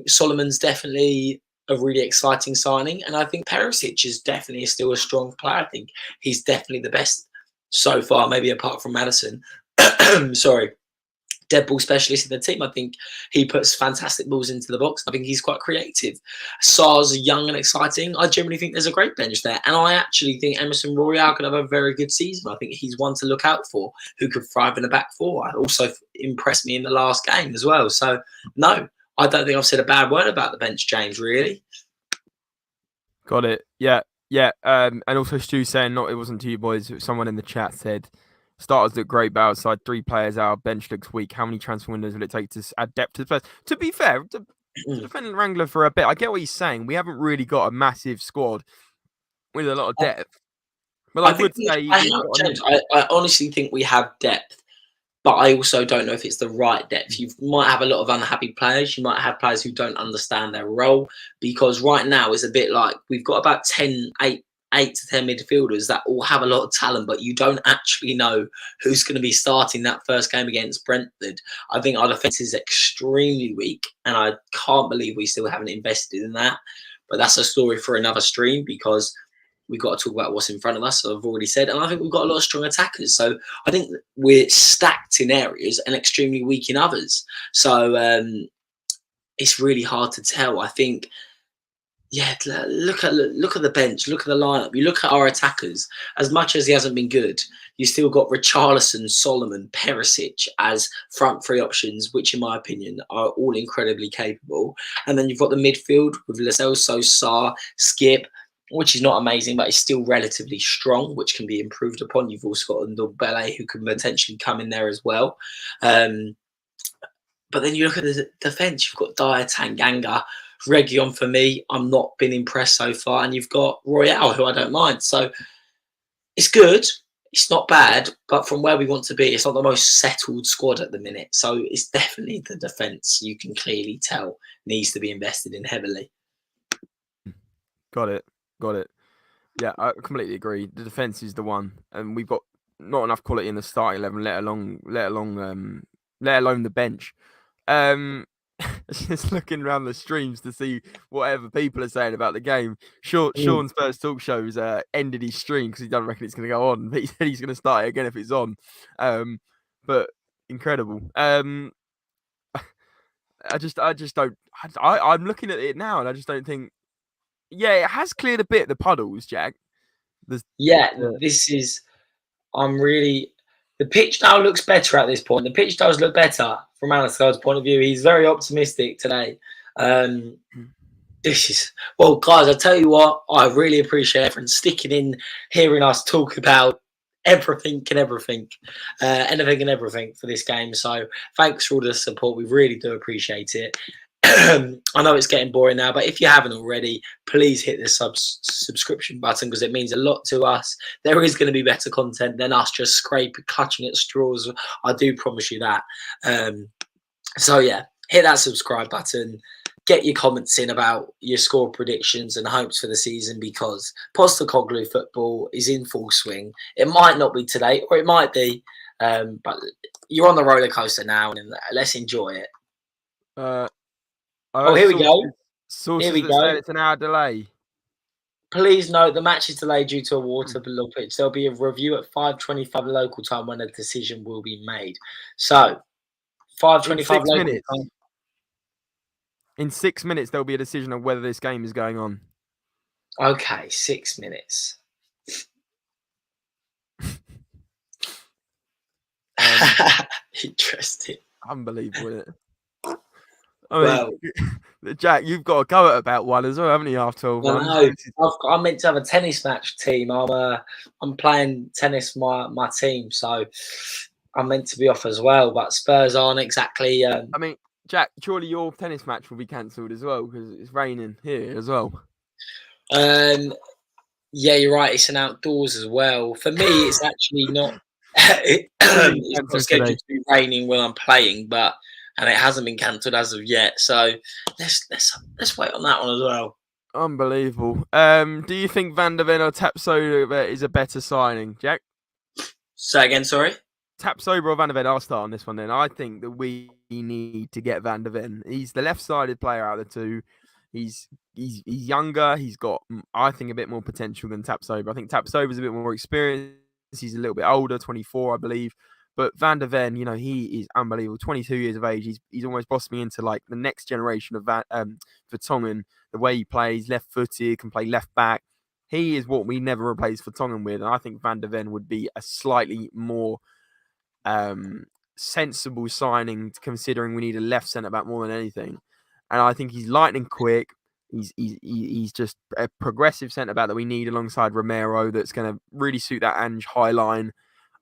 Solomon's definitely a really exciting signing, and I think Perisic is definitely still a strong player. I think he's definitely the best so far, maybe apart from Maddison. Sorry. Dead ball specialist in the team. I think he puts fantastic balls into the box. I think he's quite creative. Sar's young and exciting. I generally think there's a great bench there. And I actually think Emerson Royale could have a very good season. I think he's one to look out for who could thrive in the back four. Also impressed me in the last game as well. So, no, I don't think I've said a bad word about the bench, James, really. Got it. Yeah. Yeah. And also Stu saying, it wasn't to you boys. Someone in the chat said, starters look great, but outside 3 players out, bench looks weak. How many transfer windows will it take to add depth to the players? To be fair, to defend Wrangler for a bit, I get what he's saying. We haven't really got a massive squad with a lot of depth. But I would say, James, I honestly think we have depth, but I also don't know if it's the right depth. You might have a lot of unhappy players. You might have players who don't understand their role, because right now it's a bit like we've got about 8 to 10 midfielders that all have a lot of talent, but you don't actually know who's going to be starting that first game against Brentford. I think our defence is extremely weak, and I can't believe we still haven't invested in that. But that's a story for another stream, because we've got to talk about what's in front of us, so I've already said. And I think we've got a lot of strong attackers. So I think we're stacked in areas and extremely weak in others. So it's really hard to tell. I think, yeah, look at the bench, look at the lineup. You look at our attackers. As much as he hasn't been good, you still got Richarlison, Solomon, Perisic as front 3 options, which in my opinion are all incredibly capable. And then you've got the midfield with Lo Celso, Sarr, Skip, which is not amazing, but it's still relatively strong, which can be improved upon. You've also got Ndombele, who can potentially come in there as well. But then you look at the defence. You've got Dyer, Tanganga, Reguilon. For me, I'm not been impressed so far, and you've got Royale, who I don't mind. So it's good. it's not bad, but from where we want to be, it's not the most settled squad at the minute. So it's definitely the defence. You can clearly tell needs to be invested in heavily. Got it. Yeah, I completely agree. The defence is the one, and we've got not enough quality in the starting 11, let alone the bench. Just looking around the streams to see whatever people are saying about the game. Sean's first talk shows ended his stream because he doesn't reckon it's going to go on, but he said he's going to start it again if it's on. But incredible. I just don't. I'm looking at it now, and I just don't think. Yeah, it has cleared a bit the puddles, Jack. This is. The pitch now looks better at this point. The pitch does look better from Alistair's point of view. He's very optimistic today. Guys, I tell you what, I really appreciate everyone sticking in, hearing us talk about anything and everything for this game. So thanks for all the support. We really do appreciate it. I know it's getting boring now, but if you haven't already, please hit the subscription button because it means a lot to us. There is going to be better content than us just clutching at straws. I do promise you that. So yeah, hit that subscribe button. Get your comments in about your score predictions and hopes for the season because Postecoglou football is in full swing. It might not be today, or it might be, but you're on the roller coaster now, and let's enjoy it. Here we go. Sources that say it's an hour delay. Please note the match is delayed due to a water below pitch. There'll be a review at 5:25 local time when a decision will be made. So, 5:25 local time. In 6 minutes, there'll be a decision of whether this game is going on. Okay, 6 minutes. Interesting. Unbelievable, isn't it? I mean, Jack, you've got to go at about one as well, haven't you? After 12 months, I'm meant to have a tennis match team. I'm playing tennis my team, so I'm meant to be off as well. But Spurs aren't exactly. I mean, Jack, surely your tennis match will be cancelled as well because it's raining here as well. Yeah, you're right. It's an outdoors as well. For me, it's actually not. It's not scheduled to be raining when I'm playing, and it hasn't been cancelled as of yet. So let's wait on that one as well. Unbelievable. Do you think Van der Ven or Tapsoba is a better signing, Jack? Say again, sorry. Tapsoba or Van der Ven? I'll start on this one then. I think that we need to get Van der Ven. He's the left-sided player out of the two. He's younger. He's got, I think, a bit more potential than Tapsoba. I think Tapsoba's a bit more experienced. He's a little bit older, 24, I believe. But Van der Ven, he is unbelievable. 22 years of age. He's almost bossed me into like the next generation of Vertonghen. The way he plays, left-footed, can play left back. He is what we never replaced Vertonghen with. And I think Van der Ven would be a slightly more sensible signing, considering we need a left centre back more than anything. And I think he's lightning quick. He's just a progressive centre back that we need alongside Romero. That's going to really suit that Ange high line.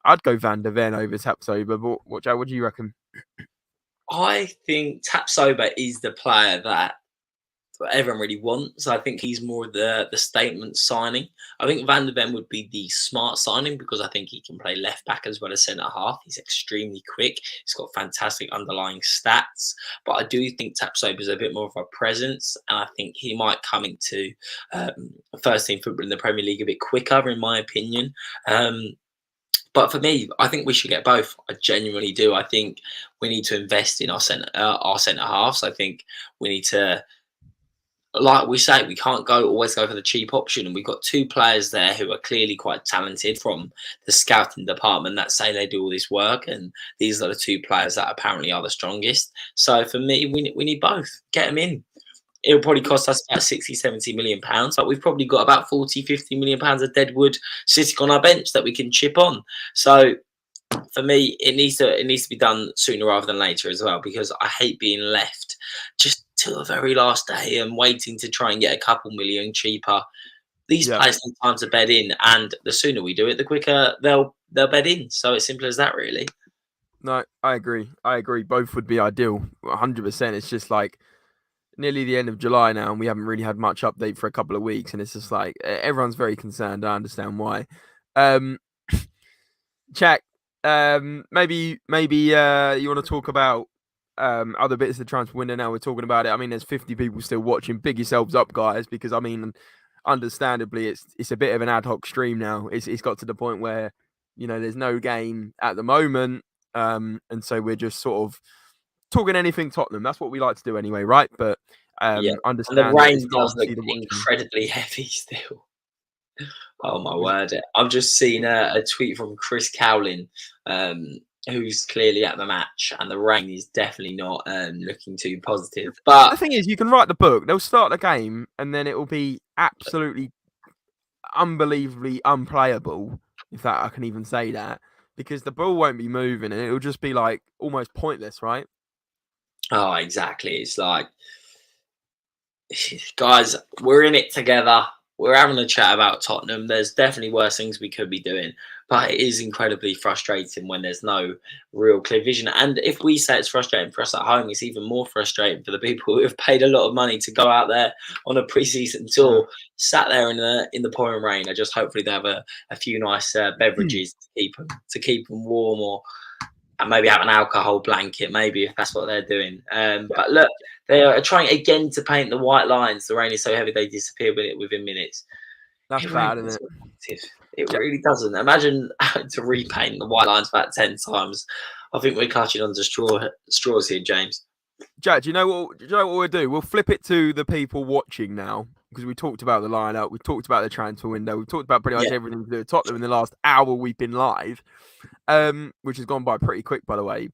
I'd go Van der Ven over Tapsoba. But what do you reckon? I think Tapsoba is the player that everyone really wants. I think he's more the statement signing. I think Van der Ven would be the smart signing because I think he can play left back as well as centre half. He's extremely quick. He's got fantastic underlying stats. But I do think Tapsoba is a bit more of a presence, and I think he might come into first team football in the Premier League a bit quicker, in my opinion. But for me, I think we should get both. I genuinely do. I think we need to invest in our centre halves. I think we need to, like we say, we can't always go for the cheap option. And we've got two players there who are clearly quite talented from the scouting department that say they do all this work. And these are the two players that apparently are the strongest. So for me, we need both. Get them in. It'll probably cost us about 60, 70 million pounds, but we've probably got about 40, 50 million pounds of dead wood sitting on our bench that we can chip on. So for me, it needs to be done sooner rather than later as well, because I hate being left just till the very last day and waiting to try and get a couple million cheaper. These players need time to bed in, and the sooner we do it, the quicker they'll bed in. So it's simple as that, really. No, I agree. Both would be ideal, 100%. It's just like nearly the end of July now, and we haven't really had much update for a couple of weeks, and it's just like everyone's very concerned. I understand why. Jack, maybe you want to talk about other bits of the transfer window now we're talking about it. I mean, there's 50 people still watching. Big yourselves up, guys, because I mean, understandably, it's a bit of an ad hoc stream now. It's got to the point where there's no game at the moment, and so we're just sort of talking anything Tottenham. That's what we like to do anyway, right? But Yeah, and the understand that rain there's does look obviously the watching. incredibly heavy still. Oh my word! I've just seen a tweet from Chris Cowlin, who's clearly at the match, and the rain is definitely not looking too positive. The But thing is, you can write the book. They'll start the game, and then it will be absolutely, unbelievably unplayable, if that I can even say that, because the ball won't be moving, and it'll just be like almost pointless, right? oh, exactly. It's like, guys, we're in it together. We're having a chat about Tottenham. There's definitely worse things we could be doing, but it is incredibly frustrating when there's no real clear vision. And if we say it's frustrating for us at home, it's even more frustrating for the people who have paid a lot of money to go out there on a pre-season tour, sat there in the pouring rain. I just hopefully they have a few nice beverages to keep them warm, or and maybe have an alcohol blanket, maybe if that's what they're doing. But look, they are trying again to paint the white lines. The rain is so heavy they disappear within minutes. That's It really bad, isn't doesn't. it? It really doesn't. Imagine having to repaint the white lines about 10 times. I think we're clutching onto straws here, James. Jack, do you know what we'll do? We'll flip it to the people watching now, because we talked about the lineup, we talked about the transfer window, we talked about pretty much everything to do with Tottenham in the last hour we've been live, which has gone by pretty quick, by the way.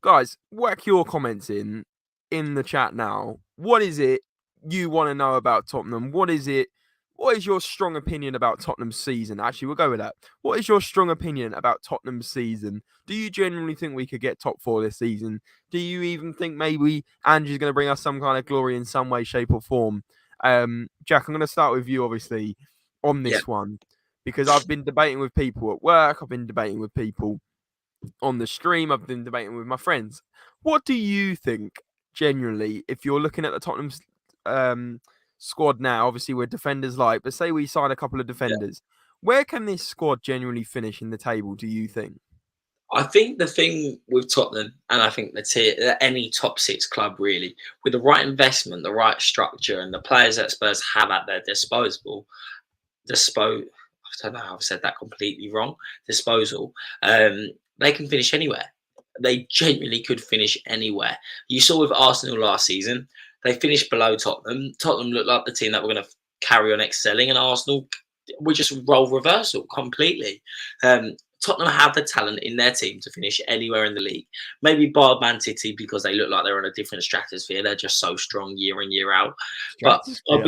Guys, whack your comments in the chat now. What is it you want to know about Tottenham? What is your strong opinion about Tottenham's season? Actually, we'll go with that. What is your strong opinion about Tottenham's season? Do you genuinely think we could get top 4 this season? Do you even think maybe Ange is going to bring us some kind of glory in some way, shape, or form? Jack, I'm going to start with you, obviously, on this one, because I've been debating with people at work. I've been debating with people on the stream. I've been debating with my friends. What do you think, genuinely, if you're looking at the Tottenham's squad now? Obviously, we're defenders light, but say we sign a couple of defenders. Where can this squad genuinely finish in the table, do you think? I think the thing with Tottenham, and I think any top 6 club really, with the right investment, the right structure, and the players that Spurs have at their disposal, I don't know how I've said that completely wrong. Disposal. They can finish anywhere. They genuinely could finish anywhere. You saw with Arsenal last season, they finished below Tottenham. Tottenham looked like the team that were going to carry on excelling, and Arsenal were just role reversal completely. Tottenham have the talent in their team to finish anywhere in the league. Maybe bar Man City because they look like they're on a different stratosphere. They're just so strong year in, year out. But I'd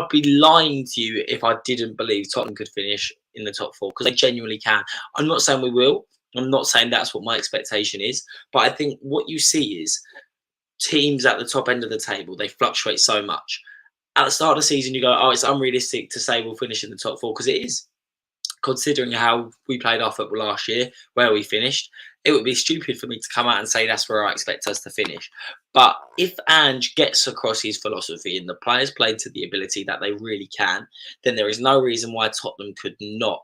be lying to you if I didn't believe Tottenham could finish in the top 4, because they genuinely can. I'm not saying we will. I'm not saying that's what my expectation is. But I think what you see is teams at the top end of the table, they fluctuate so much. At the start of the season, you go, oh, it's unrealistic to say we'll finish in the top 4, because it is. Considering how we played our football last year, where we finished, it would be stupid for me to come out and say that's where I expect us to finish. But if Ange gets across his philosophy and the players play to the ability that they really can, then there is no reason why Tottenham could not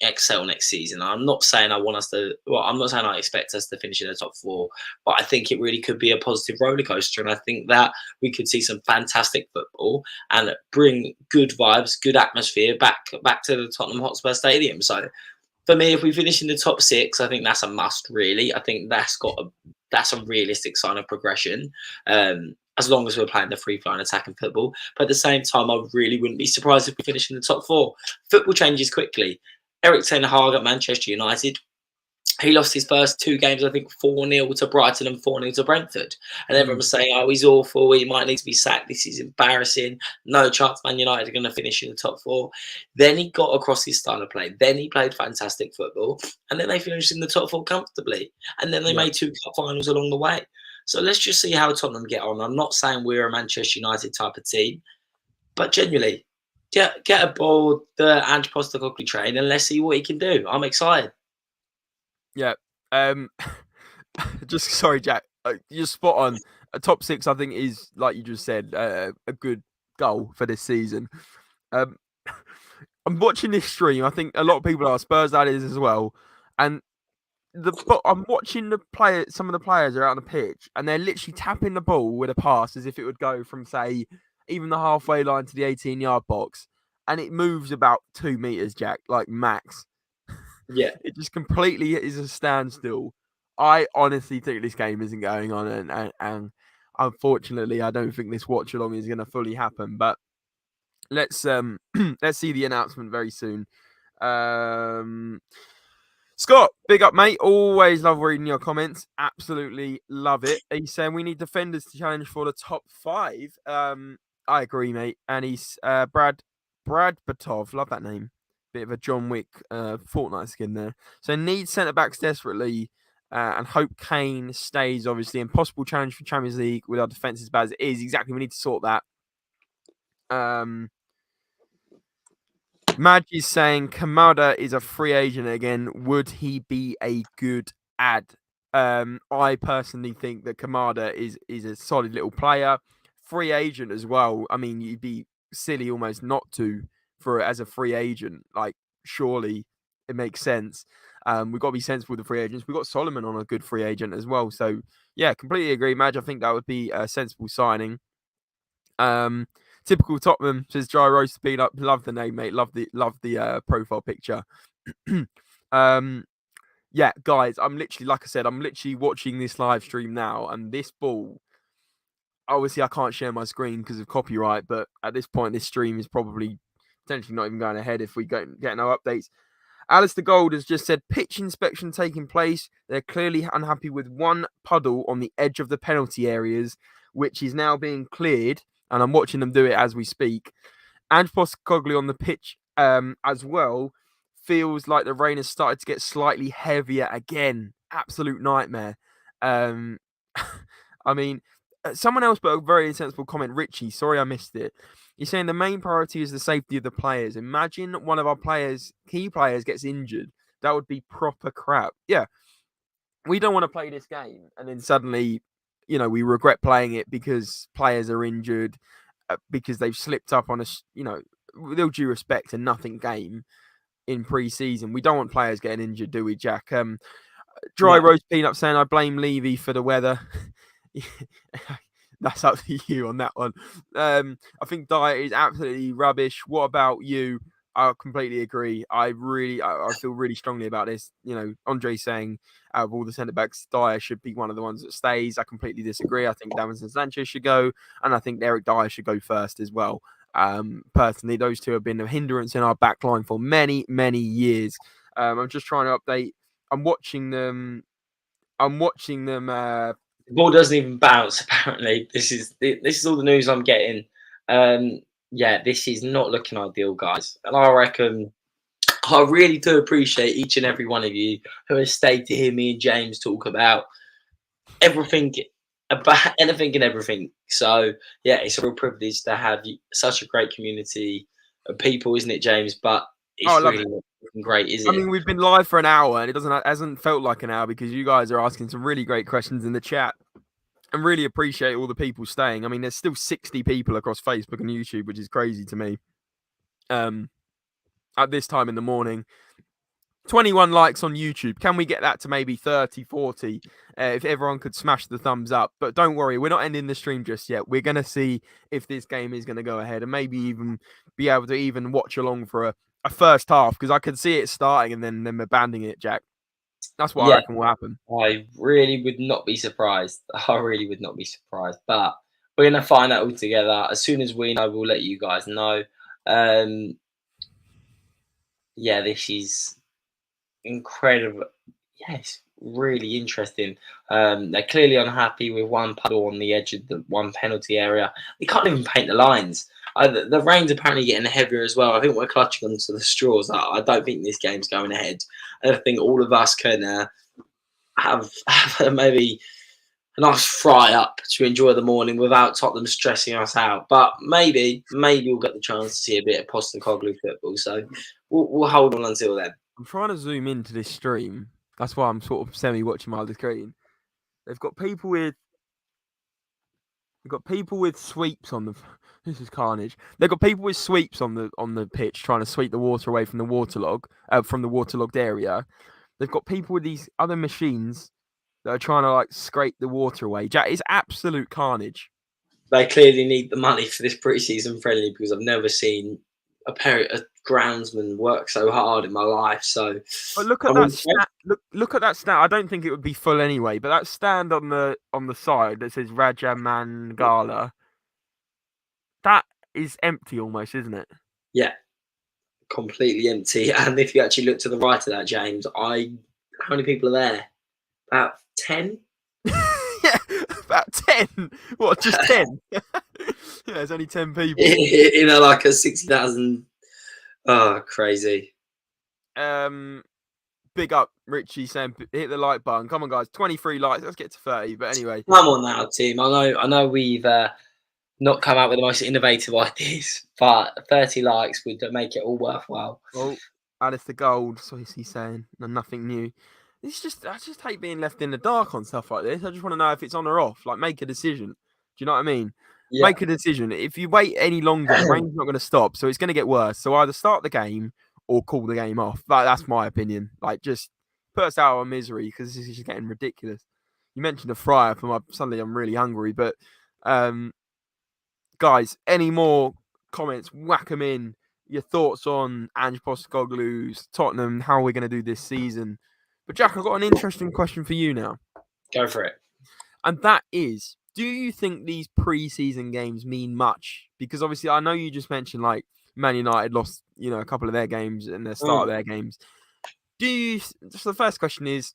excel next season. I'm not saying I'm not saying I expect us to finish in the top 4, but I think it really could be a positive roller coaster, and I think that we could see some fantastic football and bring good vibes, good atmosphere back to the Tottenham Hotspur Stadium. So for me, if we finish in the top 6, I think that's a must. Really, I think that's a realistic sign of progression. As long as we're playing the free-flowing attacking football. But at the same time, I really wouldn't be surprised if we finish in the top 4. Football changes quickly. Erik ten Hag at Manchester United, he lost his first 2 games, I think 4-0 to Brighton and 4-0 to Brentford. And everyone was saying, oh, he's awful. He might need to be sacked. This is embarrassing. No chance Man United are going to finish in the top 4. Then he got across his style of play. Then he played fantastic football. And then they finished in the top 4 comfortably. And then they made 2 cup finals along the way. So let's just see how Tottenham get on. I'm not saying we're a Manchester United type of team, but genuinely, get aboard the Ange Postecoglou train and let's see what he can do. I'm excited. Yeah. Just sorry, Jack. You're spot on. A top 6, I think, is, like you just said, a good goal for this season. I'm I'm watching this stream. I think a lot of people are SpursRelated as well, and I'm watching some of the players are out on the pitch, and they're literally tapping the ball with a pass as if it would go from, say, even the halfway line to the 18-yard box, and it moves about 2 meters, Jack, like max. Yeah. It just completely is a standstill. I honestly think this game isn't going on, and unfortunately, I don't think this watch along is going to fully happen. But let's let's see the announcement very soon. Scott, big up, mate. Always love reading your comments. Absolutely love it. He's saying we need defenders to challenge for the top 5. I agree, mate. And he's Brad Batov. Love that name. Bit of a John Wick Fortnite skin there. So need centre backs desperately, and hope Kane stays. Obviously, impossible challenge for Champions League with our defence as bad as it is. Exactly, we need to sort that. Madge is saying Kamada is a free agent again. Would he be a good ad? I personally think that Kamada is a solid little player. Free agent as well. I mean, you'd be silly almost not to as a free agent. Like, surely it makes sense. We've got to be sensible with the free agents. We've got Solomon on a good free agent as well. So, yeah, completely agree, Madge. I think that would be a sensible signing. Typical Tottenham, says Dry Roast Peanut. Love the name, mate. Love the profile picture. Yeah, guys, I'm literally watching this live stream now, and this ball. Obviously, I can't share my screen because of copyright, but at this point, this stream is probably potentially not even going ahead if we get no updates. Alistair Gold has just said pitch inspection taking place. They're clearly unhappy with one puddle on the edge of the penalty areas, which is now being cleared. And I'm watching them do it as we speak. And Postecoglou on the pitch as well. Feels like the rain has started to get slightly heavier again. Absolute nightmare. I mean, someone else put a very insensible comment. Richie, sorry I missed it. He's saying the main priority is the safety of the players. Imagine one of our key players, gets injured. That would be proper crap. Yeah. We don't want to play this game and then suddenly, we regret playing it because players are injured, because they've slipped up on with all due respect, a nothing game in pre-season. We don't want players getting injured, do we, Jack? Dry Roast Peanut saying I blame Levy for the weather. That's up to you on that one. I think diet is absolutely rubbish. What about you? I completely agree. I feel really strongly about this. Andre saying out of all the centre backs, Dyer should be one of the ones that stays. I completely disagree. I think Davinson Sanchez should go, and I think Eric Dyer should go first as well. Personally, those two have been a hindrance in our back line for many, many years. I'm just trying to update. I'm watching them. The ball doesn't even bounce. Apparently, this is all the news I'm getting. Yeah, this is not looking ideal, guys. And I reckon I really do appreciate each and every one of you who has stayed to hear me and James talk about everything, about anything and everything. So yeah, it's a real privilege to have such a great community of people, isn't it, James? But it's really great, isn't it? I mean, we've been live for an hour, and it hasn't felt like an hour because you guys are asking some really great questions in the chat. And really appreciate all the people staying. I mean, there's still 60 people across Facebook and YouTube, which is crazy to me. At this time in the morning, 21 likes on YouTube. Can we get that to maybe 30, 40? If everyone could smash the thumbs up. But don't worry, we're not ending the stream just yet. We're going to see if this game is going to go ahead and maybe even be able to even watch along for a first half, because I could see it starting and then them abandoning it, Jack. That's what I reckon will happen. I really would not be surprised. I really would not be surprised. But we're going to find out all together. As soon as we know, we'll let you guys know. Yeah, this is incredible. Yes, really interesting. They're clearly unhappy with one puddle on the edge of the one penalty area. They can't even paint the lines. The rain's apparently getting heavier as well. I think we're clutching onto the straws. I don't think this game's going ahead. I think all of us can have maybe a nice fry up to enjoy the morning without Tottenham stressing us out. But maybe we'll get the chance to see a bit of Postecoglou football. So we'll hold on until then. I'm trying to zoom into this stream. That's why I'm sort of semi-watching my other screen. They've got people with sweeps on them. This is carnage. They've got people with sweeps on the pitch trying to sweep the water away from the waterlogged area. They've got people with these other machines that are trying to like scrape the water away. Jack, it's absolute carnage. They clearly need the money for this pre-season friendly because I've never seen a groundsman work so hard in my life. So, but look at that stat. Look at that stat. I don't think it would be full anyway. But that stand on the side that says Rajamangala, that is empty almost, isn't it? Yeah, completely empty. And if you actually look to the right of that, James, how many people are there? About 10. Yeah, about 10. What, just 10? Yeah, there's only 10 people. Like a 60,000. Oh, crazy. Big up Richie saying hit the like button. Come on, guys, 23 likes. Let's get to 30. But anyway, come on now, team. I know we've not come out with the most innovative ideas, but 30 likes would make it all worthwhile. Oh, Alistair Gold. So he's saying nothing new. I just hate being left in the dark on stuff like this. I just want to know if it's on or off. Like, make a decision. Do you know what I mean? Yeah. Make a decision. If you wait any longer, the rain's not going to stop, so it's going to get worse. So either start the game or call the game off. That's my opinion. Like, just put us out of misery because this is just getting ridiculous. You mentioned a fryer suddenly I'm really hungry, but guys, any more comments? Whack them in. Your thoughts on Ange Postecoglou's Tottenham, how we're going to do this season. But Jack, I've got an interesting question for you now. Go for it. And that is, do you think these pre-season games mean much? Because obviously, I know you just mentioned like Man United lost, a couple of their games and the start of their games. So the first question is,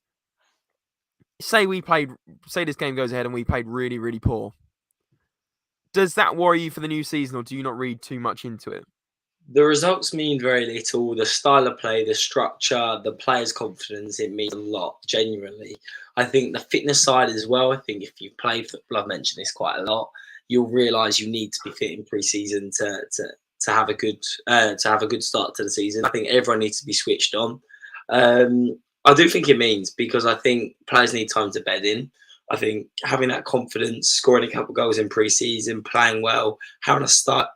say this game goes ahead and we played really, really poor. Does that worry you for the new season, or do you not read too much into it? The results mean very little. The style of play, the structure, the players' confidence, it means a lot, genuinely. I think the fitness side as well. I think if you've played football, I've mentioned this quite a lot, you'll realise you need to be fit in pre-season to have a good start to the season. I think everyone needs to be switched on. I do think it means, because I think players need time to bed in. I think having that confidence, scoring a couple of goals in pre-season, playing well, having a start.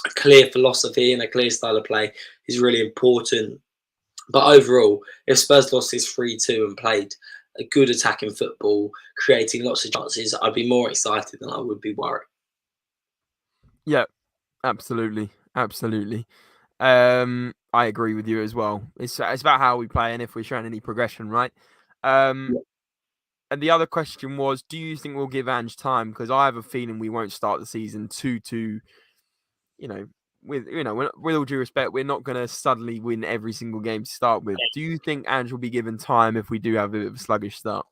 A clear philosophy and a clear style of play is really important. But overall, if Spurs lost this 3-2 and played a good attacking football, creating lots of chances, I'd be more excited than I would be worried. Yeah, absolutely. I agree with you as well. It's about how we play and if we're showing any progression, right? And the other question was, do you think we'll give Ange time? Because I have a feeling we won't start the season 2-2. With all due respect, we're not going to suddenly win every single game to start with. Do you think Ange will be given time if we do have a bit of a sluggish start?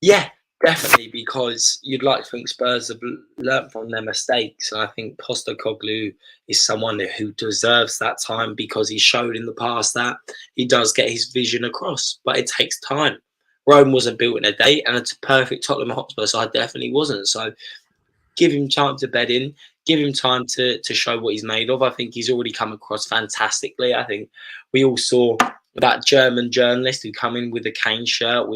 Yeah, definitely, because you'd like to think Spurs have learnt from their mistakes. And I think Postecoglou is someone who deserves that time, because he showed in the past that he does get his vision across, but it takes time. Rome wasn't built in a day, and it's a perfect Tottenham Hotspur side definitely wasn't. So give him time to bed in, give him time to show what he's made of. I think he's already come across fantastically. I think we all saw that German journalist who come in with a Kane shirt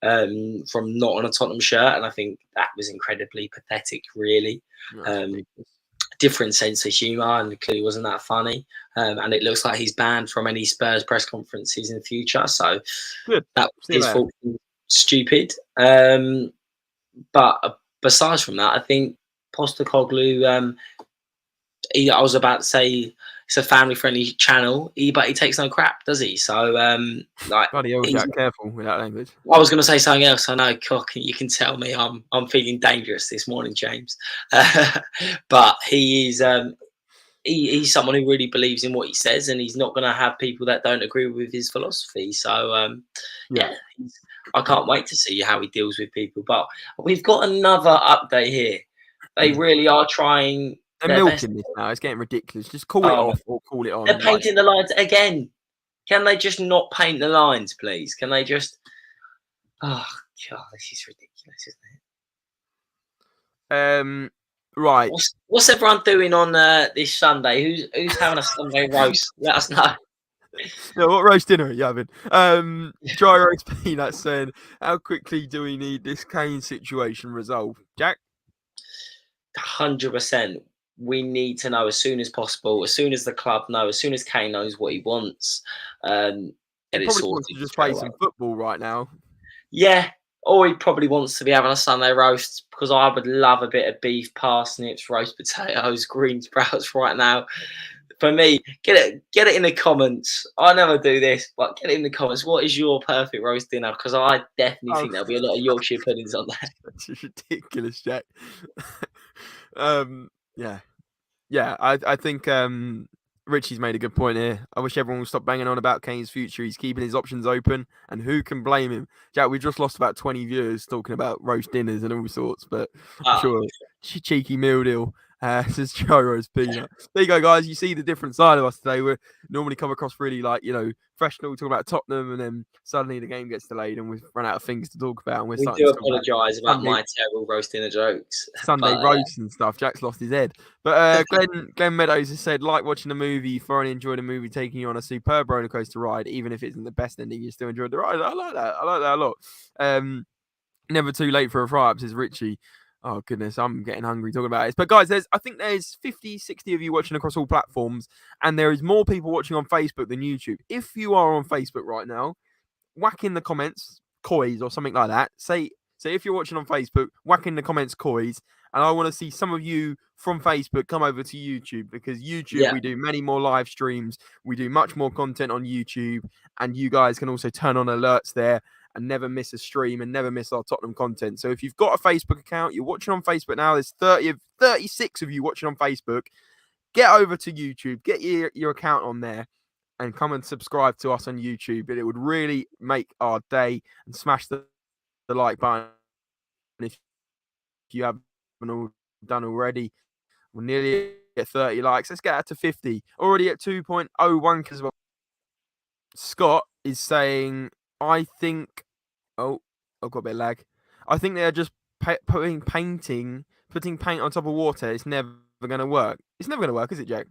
from not on a Tottenham shirt, and I think that was incredibly pathetic, really. Different sense of humour, and clearly wasn't that funny. And it looks like he's banned from any Spurs press conferences in the future. So that was his fault. Stupid. But besides from that, I think Postecoglou, I was about to say it's a family-friendly channel, but he takes no crap, does he? So, bloody hell, Jack, careful with that language. I was going to say something else. I know, you can tell me I'm feeling dangerous this morning, James. But he's someone who really believes in what he says, and he's not going to have people that don't agree with his philosophy. So, I can't wait to see how he deals with people. But we've got another update here. They really are trying. They're milking this now. It's getting ridiculous. Just call it off or call it on. They're painting the lines again. Can they just not paint the lines, please? Can they just? Oh God, this is ridiculous, isn't it? Right. What's everyone doing on this Sunday? Who's having a Sunday roast? Let us know. Yeah, what roast dinner are you having? Dry roast peanuts saying, how quickly do we need this Kane situation resolved? Jack? 100%. We need to know as soon as possible, as soon as the club know, as soon as Kane knows what he wants, He get it probably wants to sorted just straight play away. some football right now. Yeah, or he probably wants to be having a Sunday roast, because I would love a bit of beef, parsnips, roast potatoes, green sprouts right now. For me, get it in the comments. I never do this, but get it in the comments. What is your perfect roast dinner? Because I definitely Oh, think there'll be a lot of Yorkshire puddings on there. that's just ridiculous, Jack. Yeah. Yeah, I think Richie's made a good point here. I wish everyone would stop banging on about Kane's future. He's keeping his options open, and who can blame him? Jack, we just lost about 20 viewers talking about roast dinners and all sorts, but I'm Ah, sure cheeky meal deal says Gyro's peanut. There you go, guys. You see the different side of us today. We normally come across really professional, talking about Tottenham, and then suddenly the game gets delayed and we've run out of things to talk about, and we're we starting do to talk about apologise about Sunday my terrible roast dinner jokes, Sunday but roast and stuff. Jack's lost his head. But Glenn Meadows has said, like watching a movie, thoroughly enjoyed a movie, taking you on a superb roller coaster ride, even if it isn't the best ending, you still enjoyed the ride. I like that. I like that a lot. Never too late for a fry up, says Richie. Oh goodness, I'm getting hungry talking about it. But guys, I think there's 50, 60 of you watching across all platforms, and there is more people watching on Facebook than YouTube. If you are on Facebook right now, whack in the comments COYS or something like that. Say if you're watching on Facebook, whack in the comments COYS, and I want to see some of you from Facebook come over to YouTube, because YouTube, yeah, we do many more live streams, we do much more content on YouTube, and you guys can also turn on alerts there and never miss a stream and never miss our Tottenham content. So if you've got a Facebook account, you're watching on Facebook now, there's 36 of you watching on Facebook. Get over to YouTube, get your account on there, and come and subscribe to us on YouTube. It would really make our day. And smash the like button if you haven't done already. We're nearly at 30 likes. Let's get that to 50. Already at 2.01 as well. Scott is saying, I think. Oh, I've got a bit of lag. I think they're just putting paint on top of water. It's never going to work. It's never going to work, is it, Jake?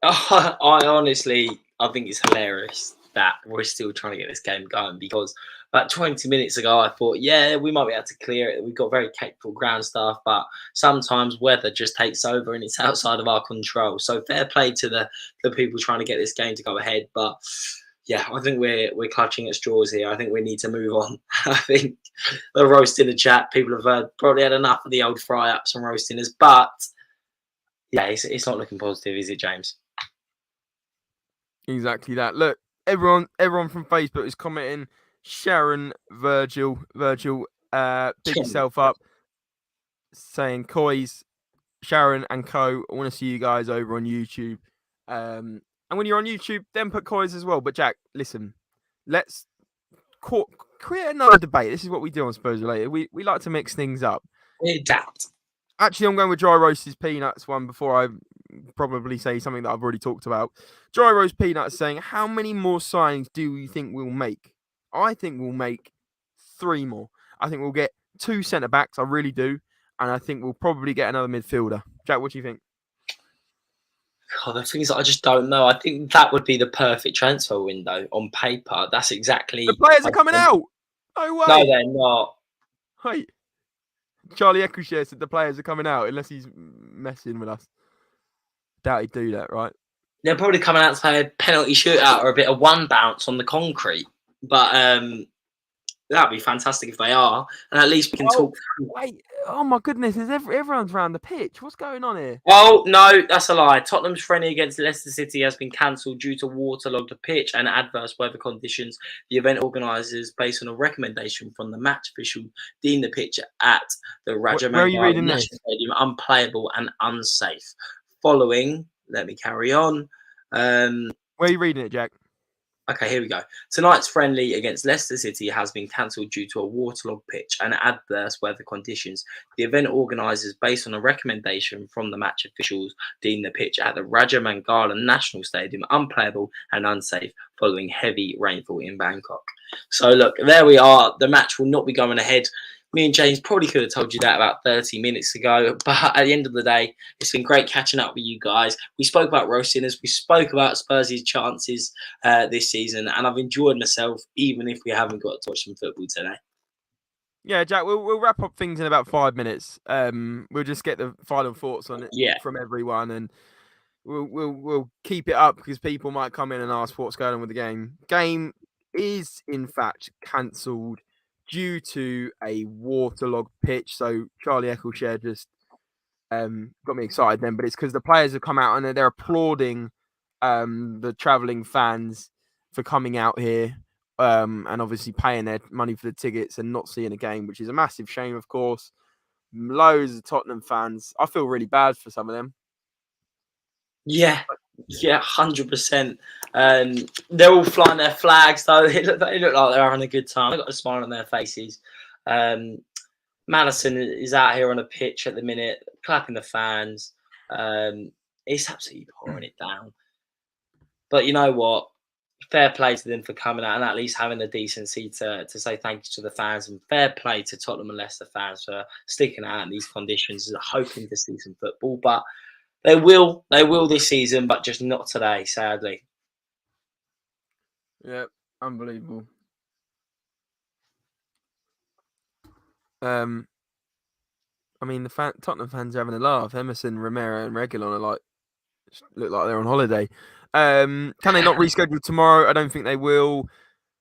I honestly, I think it's hilarious that we're still trying to get this game going, because about 20 minutes ago, I thought, yeah, we might be able to clear it. We've got very capable ground staff, but sometimes weather just takes over and it's outside of our control. So fair play to the people trying to get this game to go ahead. But yeah, I think we're clutching at straws here. I think we need to move on. I think the roast in the chat, people have probably had enough of the old fry ups and roastingers, but yeah, it's not looking positive, is it, James? Exactly that. Look, everyone from Facebook is commenting. Sharon, Virgil, big yourself up, saying COYS, Sharon and Co. I want to see you guys over on YouTube. And when you're on YouTube, then put COYS as well. But Jack, listen, let's create another debate. This is what we do on SpursRelated. We like to mix things up. We adapt. Actually, I'm going with Dry Roast's Peanuts one before I probably say something that I've already talked about. Dry Roast Peanuts saying, how many more signings do you think we'll make? I think we'll make 3 more. I think we'll get 2 centre-backs. I really do. And I think we'll probably get another midfielder. Jack, what do you think? God, the thing is, I just don't know. I think that would be the perfect transfer window on paper. That's exactly. The players are coming out. No way. No, they're not. Wait. Charlie Eccleshare said the players are coming out unless he's messing with us. Doubt he'd do that, right? They're probably coming out to play a penalty shootout or a bit of one bounce on the concrete. But that'd be fantastic if they are, and at least we can talk. Wait, oh my goodness! Everyone's around the pitch. What's going on here? Oh no, that's a lie. Tottenham's friendly against Leicester City has been cancelled due to waterlogged pitch and adverse weather conditions. The event organisers, based on a recommendation from the match official, deemed the pitch at the Rajamangar National Stadium unplayable and unsafe. Following, let me carry on. Where are you reading it, Jack? Okay, here we go. Tonight's friendly against Leicester City has been cancelled due to a waterlogged pitch and adverse weather conditions. The event organisers, based on a recommendation from the match officials, deemed the pitch at the Rajamangar National Stadium unplayable and unsafe following heavy rainfall in Bangkok. So look, there we are. The match will not be going ahead. Me and James probably could have told you that about 30 minutes ago, but at the end of the day, it's been great catching up with you guys. We spoke about roastingers, we spoke about Spurs' chances this season, and I've enjoyed myself, even if we haven't got to watch some football today. Yeah, Jack, we'll wrap up things in about 5 minutes. We'll just get the final thoughts on it Yeah. from everyone, and we'll keep it up because people might come in and ask what's going on with the game. Game is in fact cancelled due to a waterlogged pitch. So Charlie Eccleshare just got me excited then, but it's because the players have come out and they're applauding the travelling fans for coming out here and obviously paying their money for the tickets and not seeing a game, which is a massive shame, of course. Loads of Tottenham fans. I feel really bad for some of them. Yeah, 100%. They're all flying their flags, though. They look like they're having a good time. They've got a smile on their faces. Maddison is out here on a pitch at the minute, clapping the fans. It's absolutely pouring it down. But you know what? Fair play to them for coming out and at least having the decency to say thank you to the fans, and fair play to Tottenham and Leicester fans for sticking out in these conditions, hoping to see some football. But they will this season, but just not today, sadly. Yeah, unbelievable. I mean, the Tottenham fans are having a laugh. Emerson, Romero, and Reguilon are look like they're on holiday. Can they not reschedule tomorrow? I don't think they will.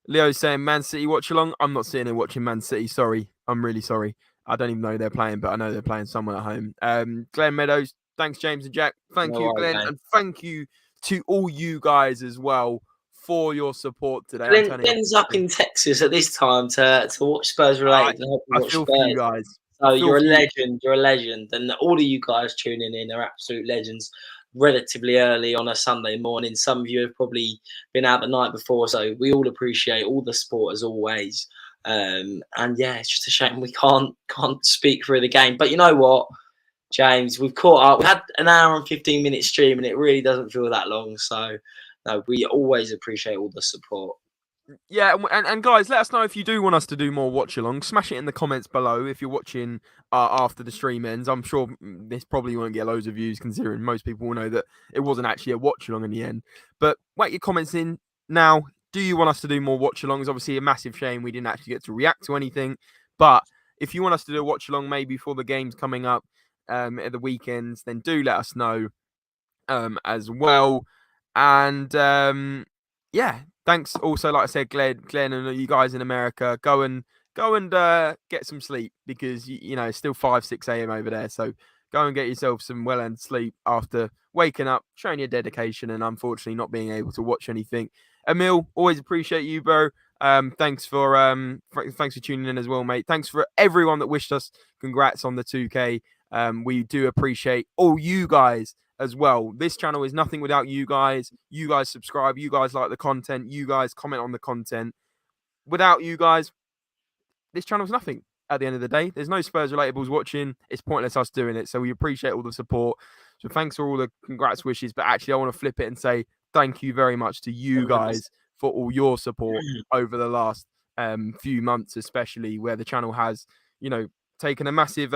Leo's saying Man City watch along. I'm not sitting here watching Man City. Sorry, I'm really sorry. I don't even know they're playing, but I know they're playing someone at home. Glenn Meadows, thanks James and Jack. Thank you, Glenn, and thank you to all you guys as well for your support today. Glenn's up in Texas at this time to watch Spurs related. I feel for you guys. So you're a legend. You're a legend, and all of you guys tuning in are absolute legends. Relatively early on a Sunday morning. Some of you have probably been out the night before, so we all appreciate all the support as always. And yeah, it's just a shame we can't speak through the game. But you know what, James, we've caught up. We had an hour and 15-minute stream, and it really doesn't feel that long. So no, we always appreciate all the support. Yeah, and guys, let us know if you do want us to do more watch along. Smash it in the comments below if you're watching after the stream ends. I'm sure this probably won't get loads of views, considering most people will know that it wasn't actually a watch along in the end. But whack your comments in now. Do you want us to do more watch alongs? Obviously, a massive shame we didn't actually get to react to anything. But if you want us to do a watch along, maybe for the games coming up at the weekends, then do let us know as well. And yeah. Thanks also, like I said, Glenn and you guys in America, go and get some sleep because you know it's still 5-6 a.m. over there. So go and get yourself some well-earned sleep after waking up, showing your dedication, and unfortunately not being able to watch anything. Emil, always appreciate you, bro. Thanks for tuning in as well, mate. Thanks for everyone that wished us congrats on the 2K. We do appreciate all you guys as well. This channel is nothing without you guys. You guys subscribe. You guys like the content. You guys comment on the content. Without you guys, this channel's nothing. At the end of the day, there's no Spurs relatables watching. It's pointless us doing it. So we appreciate all the support. So thanks for all the congrats wishes. But actually, I want to flip it and say thank you very much to you guys for all your support over the last few months, especially where the channel has, you know, taken a massive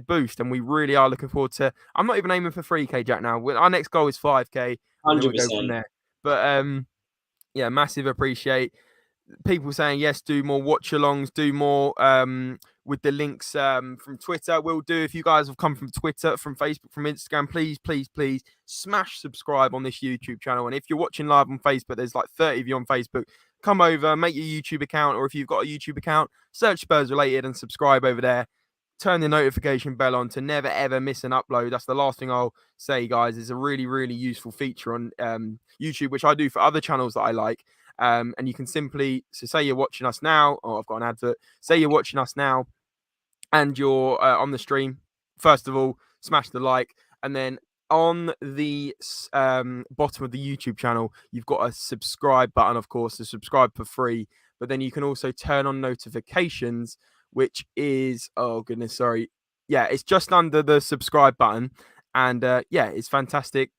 boost, and we really are looking forward to. I'm not even aiming for 3K, Jack. Now our next goal is 5K, and then we'll go from there. But yeah, massive appreciate people saying yes. Do more watch alongs. Do more with the links from Twitter. We'll do. If you guys have come from Twitter, from Facebook, from Instagram, please smash subscribe on this YouTube channel. And if you're watching live on Facebook, there's like 30 of you on Facebook. Come over, make your YouTube account, or if you've got a YouTube account, search Spurs Related and subscribe over there. Turn the notification bell on to never ever miss an upload. That's the last thing I'll say, guys. It's a really, really useful feature on YouTube, which I do for other channels that I like. And you can simply, so say you're watching us now, or I've got an advert. Say you're watching us now, and you're on the stream. First of all, smash the like, and then on the bottom of the YouTube channel, you've got a subscribe button, of course, to subscribe for free. But then you can also turn on notifications, which is, oh goodness, sorry. Yeah, it's just under the subscribe button. And yeah, it's fantastic.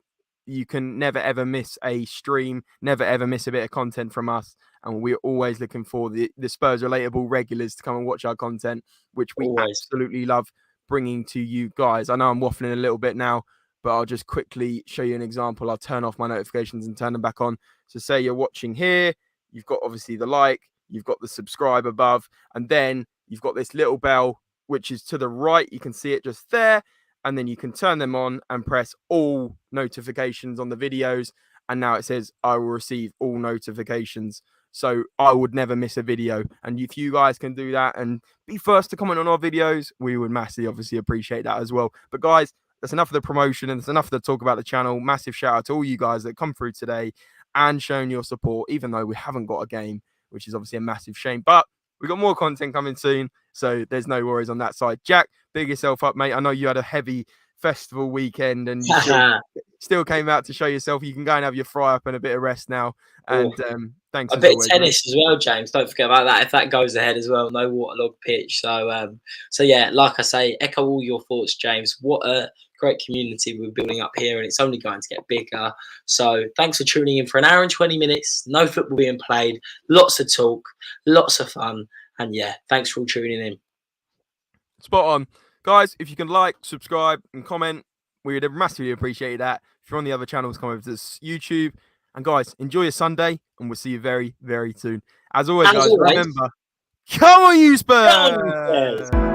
You can never, ever miss a stream, never, ever miss a bit of content from us. And we're always looking for the Spurs relatable regulars to come and watch our content, which we absolutely love bringing to you guys. I know I'm waffling a little bit now, but I'll just quickly show you an example. I'll turn off my notifications and turn them back on. So say you're watching here, you've got obviously the like, you've got the subscribe above, and then you've got this little bell, which is to the right. You can see it just there. And then you can turn them on and press all notifications on the videos. And now it says, I will receive all notifications. So I would never miss a video. And if you guys can do that and be first to comment on our videos, we would massively obviously appreciate that as well. But guys, that's enough of the promotion and that's enough of the talk about the channel. Massive shout out to all you guys that come through today and shown your support, even though we haven't got a game, which is obviously a massive shame. But we've got more content coming soon, so there's no worries on that side. Jack, big yourself up, mate. I know you had a heavy festival weekend and you still came out to show yourself. You can go and have your fry up and a bit of rest now. And thanks. A bit of tennis as well, James. Don't forget about that. If that goes ahead as well, no waterlogged pitch. So, yeah, like I say, echo all your thoughts, James. What a great community we're building up here, and it's only going to get bigger. So, thanks for tuning in for an hour and 20 minutes. No football being played, lots of talk, lots of fun, and yeah, thanks for all tuning in. Spot on, guys. If you can like, subscribe, and comment, we would massively appreciate that. If you're on the other channels, come over to YouTube. And guys, enjoy your Sunday, and we'll see you very, very soon. As always, guys, remember, come on, you Spurs!